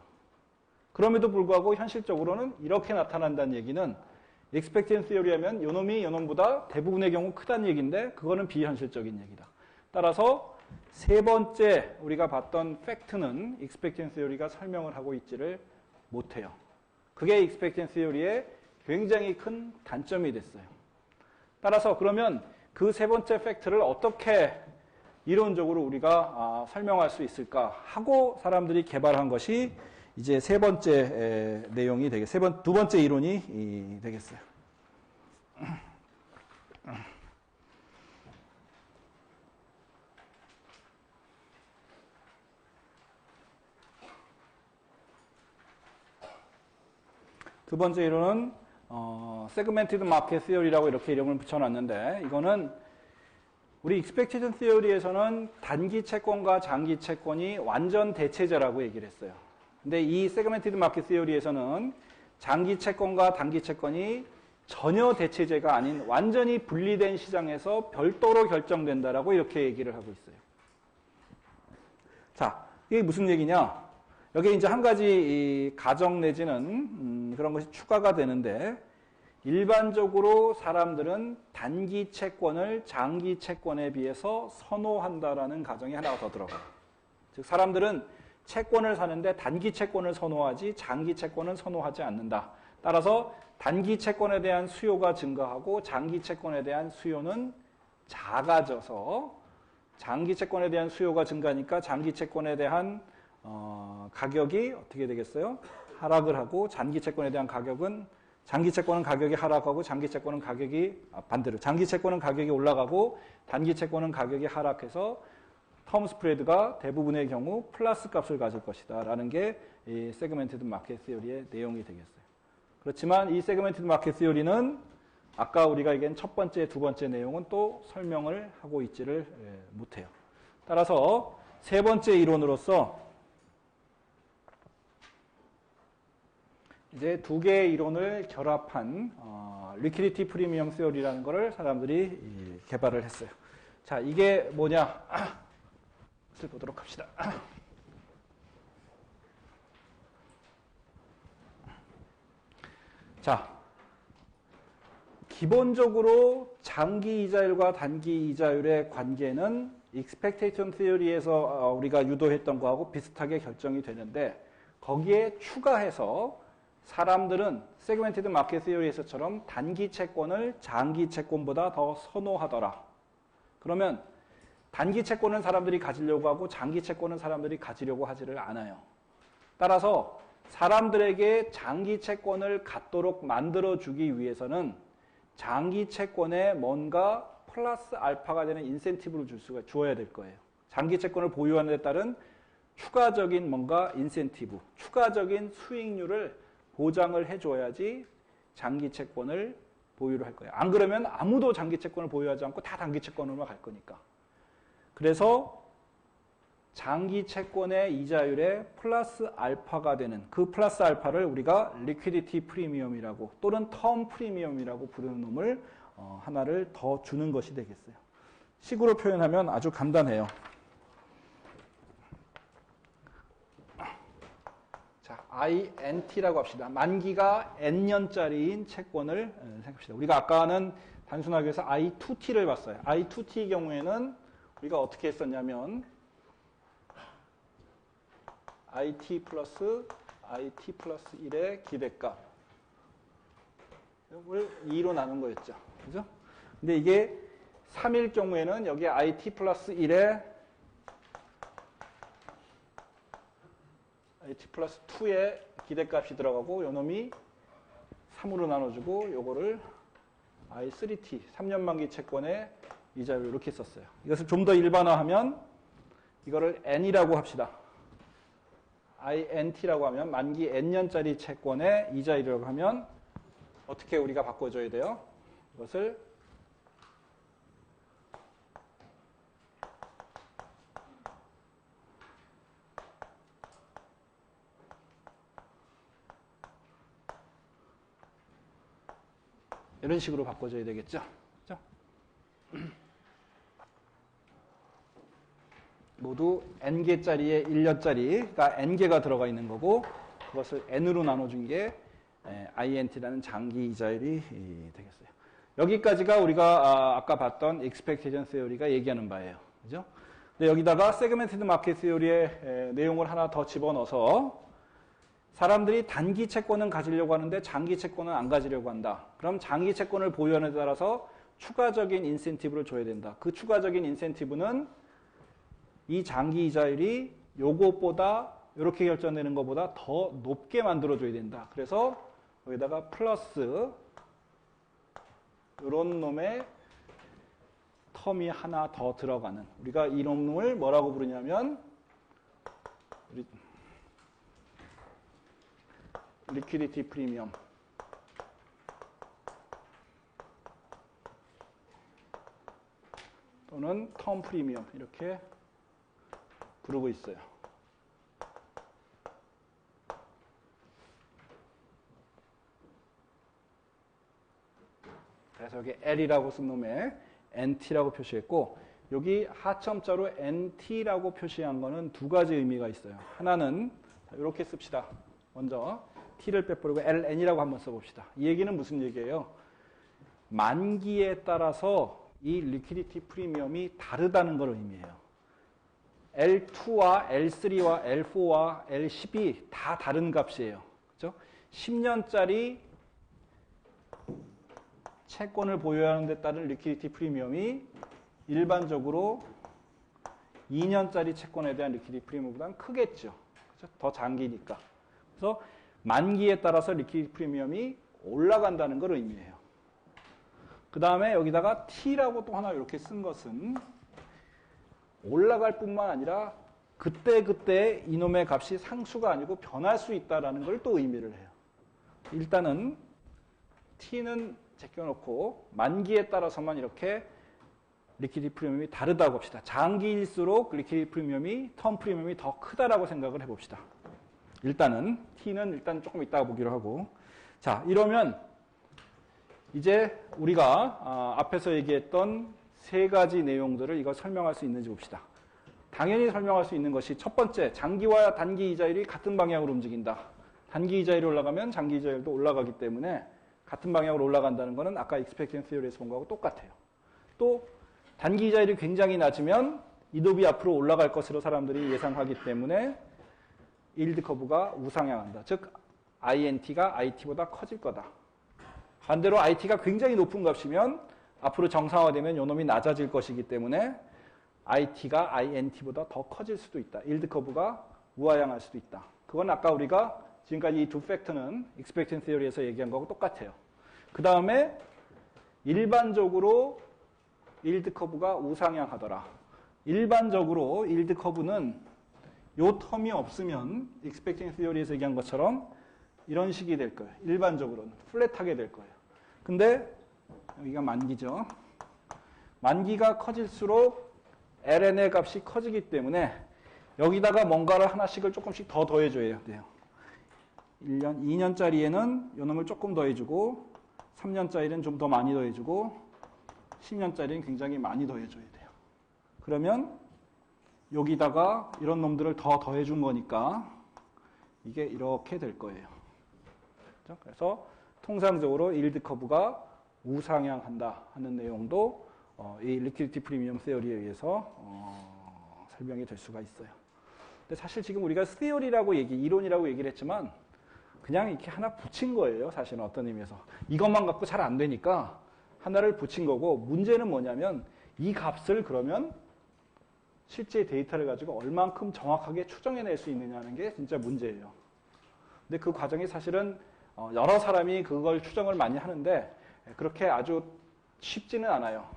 그럼에도 불구하고 현실적으로는 이렇게 나타난다는 얘기는 expectation theory 하면 이놈이 이놈보다 대부분의 경우 크다는 얘기인데 그거는 비현실적인 얘기다. 따라서 세 번째 우리가 봤던 팩트는 expectation theory가 설명을 하고 있지를 못해요. 그게 expectation theory의 굉장히 큰 단점이 됐어요. 따라서 그러면 그 세 번째 팩트를 어떻게 이론적으로 우리가 설명할 수 있을까 하고 사람들이 개발한 것이 이제 세 번째 내용이 되겠어요. 두 번째 이론이 되겠어요. 두 번째 이론은 세그멘티드 마켓 시어리라고 이렇게 이름을 붙여놨는데 이거는 우리 익스펙테이션 시어리에서는 단기 채권과 장기 채권이 완전 대체제라고 얘기를 했어요. 근데 이 세그멘티드 마켓 시어리에서는 장기 채권과 단기 채권이 전혀 대체제가 아닌 완전히 분리된 시장에서 별도로 결정된다라고 이렇게 얘기를 하고 있어요. 자, 이게 무슨 얘기냐? 여기에 이제 한 가지 이 가정 내지는 그런 것이 추가가 되는데, 일반적으로 사람들은 단기 채권을 장기 채권에 비해서 선호한다라는 가정이 하나가 더 들어가요. 즉, 사람들은 채권을 사는데 단기 채권을 선호하지 장기 채권은 선호하지 않는다. 따라서 단기 채권에 대한 수요가 증가하고 장기 채권에 대한 수요는 작아져서 장기 채권에 대한 수요가 증가하니까 장기 채권에 대한 가격이 어떻게 되겠어요? 하락을 하고 장기 채권에 대한 장기 채권은 가격이 하락하고 장기 채권은 반대로 장기 채권은 가격이 올라가고 단기 채권은 가격이 하락해서 텀 스프레드가 대부분의 경우 플러스 값을 가질 것이다 라는 게 이 세그멘티드 마켓 시어리의 내용이 되겠어요. 그렇지만 이 세그멘티드 마켓 시어리는 아까 우리가 얘기한 첫 번째, 두 번째 내용은 또 설명을 하고 있지를 못해요. 따라서 세 번째 이론으로서 이제 두 개의 이론을 결합한 리퀴디티 프리미엄 시어리라는 것을 사람들이 개발을 했어요. 자, 이게 뭐냐? 것을 보도록 합시다. 자, 기본적으로 장기 이자율과 단기 이자율의 관계는 익스펙테이션 시어리에서 우리가 유도했던 거하고 비슷하게 결정이 되는데, 거기에 추가해서 사람들은 세그멘티드 마켓 시어리에서처럼 단기 채권을 장기 채권보다 더 선호하더라. 그러면 단기 채권은 사람들이 가지려고 하고 장기 채권은 사람들이 가지려고 하지를 않아요. 따라서 사람들에게 장기 채권을 갖도록 만들어주기 위해서는 장기 채권에 뭔가 플러스 알파가 되는 인센티브를 주어야 될 거예요. 장기 채권을 보유하는 데 따른 추가적인 뭔가 인센티브, 추가적인 수익률을 보장을 해줘야지 장기 채권을 보유를 할 거예요. 안 그러면 아무도 장기 채권을 보유하지 않고 다 단기 채권으로만 갈 거니까. 그래서 장기 채권의 이자율에 플러스 알파가 되는 그 플러스 알파를 우리가 리퀴디티 프리미엄이라고 또는 텀 프리미엄이라고 부르는 놈을 하나를 더 주는 것이 되겠어요. 식으로 표현하면 아주 간단해요. 자, INT라고 합시다. 만기가 N년짜리인 채권을 생각합시다. 우리가 아까는 단순하게 해서 I2T를 봤어요. I2T 경우에는 우리가 어떻게 했었냐면 IT 플러스 1의 기대값을 2로 나눈 거였죠. 그죠? 근데 이게 3일 경우에는 여기에 IT 플러스 1에 IT 플러스 2의 기대값이 들어가고 요 놈이 3으로 나눠주고 요거를 I3T 3년 만기 채권의 이자율을 이렇게 썼어요. 이것을 좀 더 일반화하면 이거를 N이라고 합시다. INT라고 하면 만기 N년짜리 채권의 이자율이라고 하면 어떻게 우리가 바꿔줘야 돼요? 이것을 이런 식으로 바꿔줘야 되겠죠? 그렇죠? 모두 n개짜리에 1년짜리가 n개가 들어가 있는 거고 그것을 n으로 나눠준 게 INT라는 장기 이자율이 되겠어요. 여기까지가 우리가 아까 봤던 expectation theory가 얘기하는 바예요. 그죠? 근데 여기다가 segmented market theory의 내용을 하나 더 집어넣어서 사람들이 단기 채권은 가지려고 하는데 장기 채권은 안 가지려고 한다. 그럼 장기 채권을 보유하는 데 따라서 추가적인 인센티브를 줘야 된다. 그 추가적인 인센티브는 이 장기 이자율이 요것보다 이렇게 결정되는 것보다 더 높게 만들어줘야 된다. 그래서 여기다가 플러스 이런 놈의 텀이 하나 더 들어가는 우리가 이 놈을 뭐라고 부르냐면 리퀴디티 프리미엄 또는 텀 프리미엄 이렇게 부르고 있어요. 그래서 여기 L이라고 쓴 놈에 NT라고 표시했고 여기 하첨자로 NT라고 표시한 거는 두 가지 의미가 있어요. 하나는 이렇게 씁시다. 먼저 T를 빼버리고 LN이라고 한번 써봅시다. 이 얘기는 무슨 얘기예요? 만기에 따라서 이 리퀴디티 프리미엄이 다르다는 걸 의미해요. L2와 L3와 L4와 L10이 다 다른 값이에요. 그렇죠? 10년짜리 채권을 보유하는 데 따른 리퀴디티 프리미엄이 일반적으로 2년짜리 채권에 대한 리퀴디티 프리미엄보다는 크겠죠. 그렇죠? 더 장기니까. 그래서 만기에 따라서 리퀴디티 프리미엄이 올라간다는 걸 의미해요. 그 다음에 여기다가 T라고 또 하나 이렇게 쓴 것은 올라갈 뿐만 아니라 그때그때 이놈의 값이 상수가 아니고 변할 수 있다는 걸 또 의미를 해요. 일단은 T는 제껴놓고 만기에 따라서만 이렇게 리퀴디티 프리미엄이 다르다고 합시다. 장기일수록 리퀴디티 프리미엄이 텀 프리미엄이 더 크다라고 생각을 해봅시다. 일단은 T는 일단 조금 이따가 보기로 하고 자 이러면 이제 우리가 앞에서 얘기했던 세 가지 내용들을 이거 설명할 수 있는지 봅시다. 당연히 설명할 수 있는 것이 첫 번째, 장기와 단기 이자율이 같은 방향으로 움직인다. 단기 이자율이 올라가면 장기 이자율도 올라가기 때문에 같은 방향으로 올라간다는 것은 아까 expectancy theory에서 본 거하고 똑같아요. 또 단기 이자율이 굉장히 낮으면 이도비 앞으로 올라갈 것으로 사람들이 예상하기 때문에 yield 커브가 우상향한다. 즉 INT가 IT보다 커질 거다. 반대로 IT가 굉장히 높은 값이면 앞으로 정상화되면 요놈이 낮아질 것이기 때문에 IT가 INT보다 더 커질 수도 있다. yield 커브가 우하향할 수도 있다. 그건 아까 우리가 지금까지 이 두 팩터는 expectancy theory에서 얘기한 거하고 똑같아요. 그 다음에 일반적으로 yield 커브가 우상향하더라. 일반적으로 yield 커브는 요 텀이 없으면 expectancy theory에서 얘기한 것처럼 이런 식이 될 거예요. 일반적으로는 플랫하게 될 거예요. 근데 여기가 만기죠. 만기가 커질수록 LN의 값이 커지기 때문에 여기다가 뭔가를 하나씩을 조금씩 더 더해줘야 돼요. 1년, 2년짜리에는 요놈을 조금 더해주고 3년짜리는 좀 더 많이 더해주고 10년짜리는 굉장히 많이 더해줘야 돼요. 그러면 여기다가 이런 놈들을 더 더해준 거니까 이게 이렇게 될 거예요. 그래서 통상적으로 yield 커브가 우상향한다 하는 내용도 이 리퀴디티 프리미엄 세어리에 의해서 설명이 될 수가 있어요. 근데 사실 지금 우리가 세어리라고 이론이라고 얘기를 했지만 그냥 이렇게 하나 붙인 거예요. 사실은 어떤 의미에서. 이것만 갖고 잘 안 되니까 하나를 붙인 거고 문제는 뭐냐면 이 값을 그러면 실제 데이터를 가지고 얼만큼 정확하게 추정해낼 수 있느냐는 게 진짜 문제예요. 근데 그 과정이 사실은 여러 사람이 그걸 추정을 많이 하는데 그렇게 아주 쉽지는 않아요.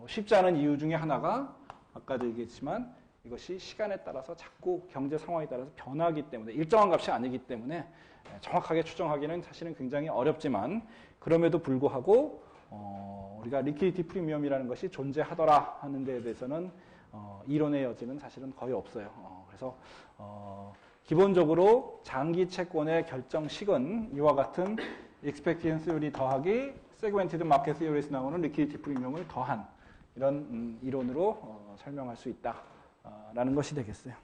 쉽지 않은 이유 중에 하나가 아까도 얘기했지만 이것이 시간에 따라서 자꾸 경제 상황에 따라서 변하기 때문에 일정한 값이 아니기 때문에 정확하게 추정하기는 사실은 굉장히 어렵지만 그럼에도 불구하고 우리가 리퀴디티 프리미엄이라는 것이 존재하더라 하는 데에 대해서는 이론의 여지는 사실은 거의 없어요. 그래서 기본적으로 장기 채권의 결정식은 이와 같은 expectancy theory 더하기 segmented market theory에서 나오는 리퀴디티 프리미엄을 더한 이런 이론으로 설명할 수 있다라는 것이 되겠어요.